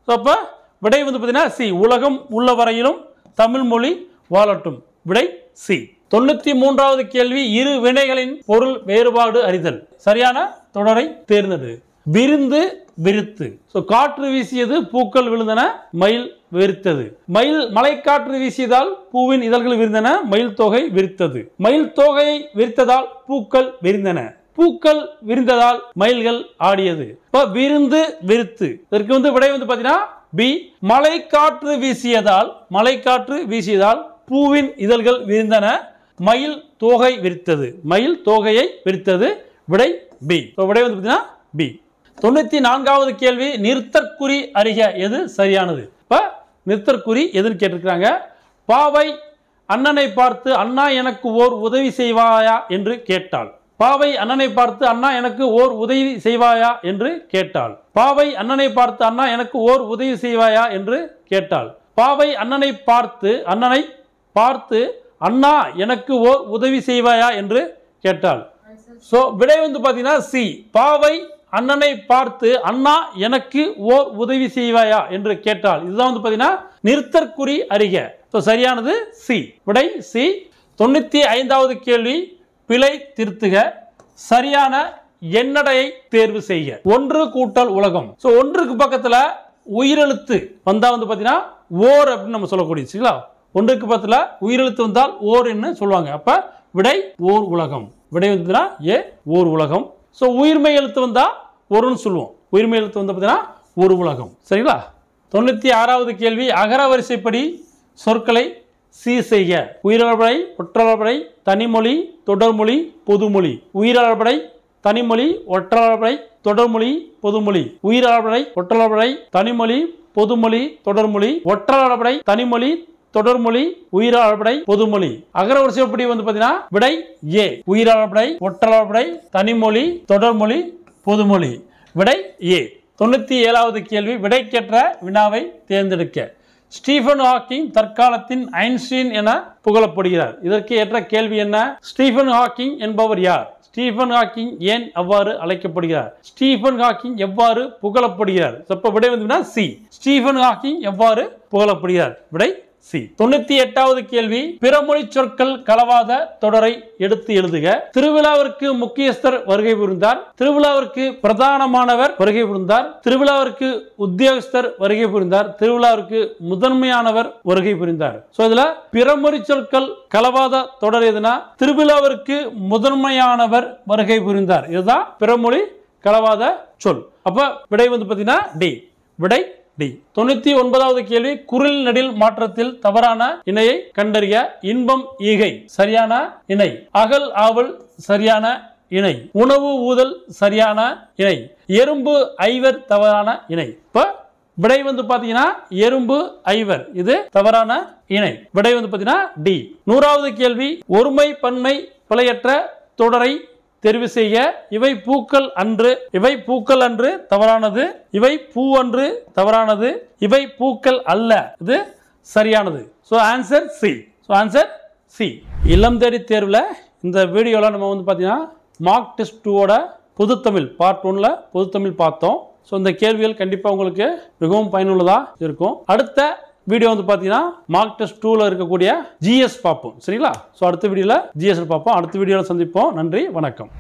அப்ப விடை பாத்தீங்கன்னா சி, உலகம் உள்ளவரையிலும் தமிழ் மொழி வாழட்டும். விடை சி. 93வது கேள்வி, இரு வினைகளின் பொருள் வேறுபாடு அறிதல். சரியான தொடரை தேர்ந்தெடு. விருந்து, விருத்து. காற்று வீசியது, பூக்கள் விழுந்தன, மயில் விரித்தது. மயில் மலைக்காற்று வீசியதால் பூவின் இதழ்கள் விரிந்தன, மயில் தோகை விரித்தது. மயில் தோகையை விரித்ததால் பூக்கள் விரிந்தன, பூக்கள் விரிந்ததால் மயில்கள் ஆடியது. விருந்து, விருத்து. இதற்கு விடை பாத்தீங்கன்னா பி, மலைக்காற்று வீசியதால், மலைக்காற்று வீசியதால் பூவின் இதழ்கள் விரிந்தன, மயில் தோகை விரித்தது, மயில் தோகையை விரித்தது. விடை பி. விடை பாத்தீங்கன்னா பி. 94வது கேள்வி, நிறுத்தற்குறி அறிக எது சரியானது? இப்ப நிறுத்தற்குறி எதுன்னு கேட்டிருக்கிறாங்க. பாவை அண்ணனை பார்த்து அண்ணா எனக்கு ஓர் உதவி செய்வாயா என்று கேட்டாள். பாவை அண்ணனை பார்த்து அண்ணா எனக்கு ஓர் உதவி செய்வாயா என்று கேட்டாள். பாவை அண்ணனை பார்த்து அண்ணா எனக்கு ஓர் உதவி செய்வாயா என்று கேட்டாள். பாவை அண்ணனை பார்த்து அண்ணா எனக்கு ஓர் உதவி செய்வாயா என்று கேட்டாள். சோ விடை பாத்தீங்கன்னா சி, பாவை அண்ணனை பார்த்து அண்ணா எனக்கு ஓர் உதவி செய்வாயா என்று கேட்டாள். இதுதான் பாத்தீங்கன்னா நிறுத்தற்குறி அறிக. சரியானது சி. விடை சி. 95வது கேள்வி, பிழை திருத்துக. சரியான எண்ணடையை தேர்வு செய்க. ஒன்று கூட்டல் உலகம். ஒன்றுக்கு பக்கத்துல உயிரெழுத்து வந்தா பாத்தீங்கன்னா ஓர் அப்படின்னு நம்ம சொல்லக்கூடிய. ஒன்றுக்கு பக்கத்துல உயிரெழுத்து வந்தால் ஓர் என்று சொல்லுவாங்க. அப்ப விடை ஓர் உலகம். விடை ஏ, ஓர் உலகம். உயிர்மை எழுத்து வந்தா ஒருன்னு சொல்லுவோம். உயிர்மை எழுத்து வந்தா பாத்தீங்கன்னா ஒரு உலகம். சரிங்களா? 96வது கேள்வி, அகர வரிசைப்படி சொற்களை சீர் செய்க. உயிரளபடை, ஒற்றளபடை, தனிமொழி, தொடர்மொழி, பொதுமொழி. உயிரளபடை, தனிமொழி, ஒற்றளபடை, தொடர்மொழி, பொதுமொழி. உயிரளபடை, ஒற்றளபடை, தனிமொழி, பொதுமொழி, தொடர்மொழி. ஒற்றளபடை, தனிமொழி, தொடர்மொழி, உயிரளபடை, பொதுமொழி. அகர வரிசைப்படி பாத்தீங்கன்னா விடை ஏ, உயிரளபடை, ஒற்றளபடை, தனிமொழி, தொடர்மொழி, பொதுமொழி. விடை ஏ. 97வது கேள்வி, விடைக்கேற்ற வினாவை தேர்ந்தெடுக்க. ஸ்டீபன் ஹாக்கிங் தற்காலத்தின் ஐன்ஸ்டீன் என புகழப்படுகிறார். இதற்கு ஏற்ற கேள்வி என்ன? ஸ்டீபன் ஹாக்கிங் என்பவர் யார்? ஸ்டீபன் ஹாக்கிங் ஏன் அவ்வாறு அழைக்கப்படுகிறார்? ஸ்டீபன் ஹாக்கிங் எவ்வாறு புகழப்படுகிறார்? விடை சி, ஸ்டீபன் ஹாக்கிங் எவ்வாறு புகழப்படுகிறார். விடை சி. 98வது கேள்வி, பிறமொழி சொற்கள் கலவாத தொடரை எடுத்து எழுதுக. திருவிழாவிற்கு முக்கியஸ்தர் வருகை புரிந்தார். திருவிழாவிற்கு பிரதானமானவர் வருகை புரிந்தார். திருவிழாவிற்கு உத்தியோகஸ்தர் வருகை புரிந்தார். திருவிழாவிற்கு முதன்மையானவர் வருகை புரிந்தார். சோ இதுல பிறமொழி சொற்கள் கலவாத தொடர் எதுனா திருவிழாவிற்கு முதன்மையானவர் வருகை புரிந்தார். இதுதான் பிறமொழி கலவாத சொல். அப்ப விடை வந்து பாத்தீங்கன்னா டி. விடை டி. 99வது கேள்வி, குரில் நெடில் மாற்றத்தில் தவறான இணையை கண்டறிய. இன்பம் ஈகை சரியான இணை. அகல் ஆவல் சரியான இணை. உணவு ஊதல் சரியான இணை. எறும்பு ஐவர் தவறான இணை. இப்ப விடை வந்து பாத்தீங்கன்னா எறும்பு ஐவர் இது தவறான இணை. விடை வந்து பாத்தீங்கன்னா டி. 100வது கேள்வி, ஒருமை பன்மை பிழையற்ற தொடரை தெரிவு செய்ய. இவை பூக்கள் அன்று. இவை பூக்கள் அன்று தவறானது. இவை பூ அன்று தவறானது. இவை பூக்கள் அல்ல இது சரியானது. So answer C. So answer C. இல்லம் தேடி தேர்வுல இந்த வீடியோல நம்ம வந்து பாத்தீங்கன்னா மார்க் டெஸ்ட் 2ஓட பொதுத்தமிழ் பார்ட் 1ல பொதுத்தமிழ் பார்த்தோம். ஸோ இந்த கேள்விகள் கண்டிப்பாக உங்களுக்கு மிகவும் பயனுள்ளதாக இருக்கும். அடுத்த வீடியோ வந்து பார்த்தீங்கன்னா மார்க் டெஸ்ட் 2ல இருக்கக்கூடிய ஜிஎஸ் பார்ப்போம். சரிங்களா? ஸோ அடுத்த வீடியோவில் ஜிஎஸ் பார்ப்போம். அடுத்த வீடியோவில் சந்திப்போம். நன்றி, வணக்கம்.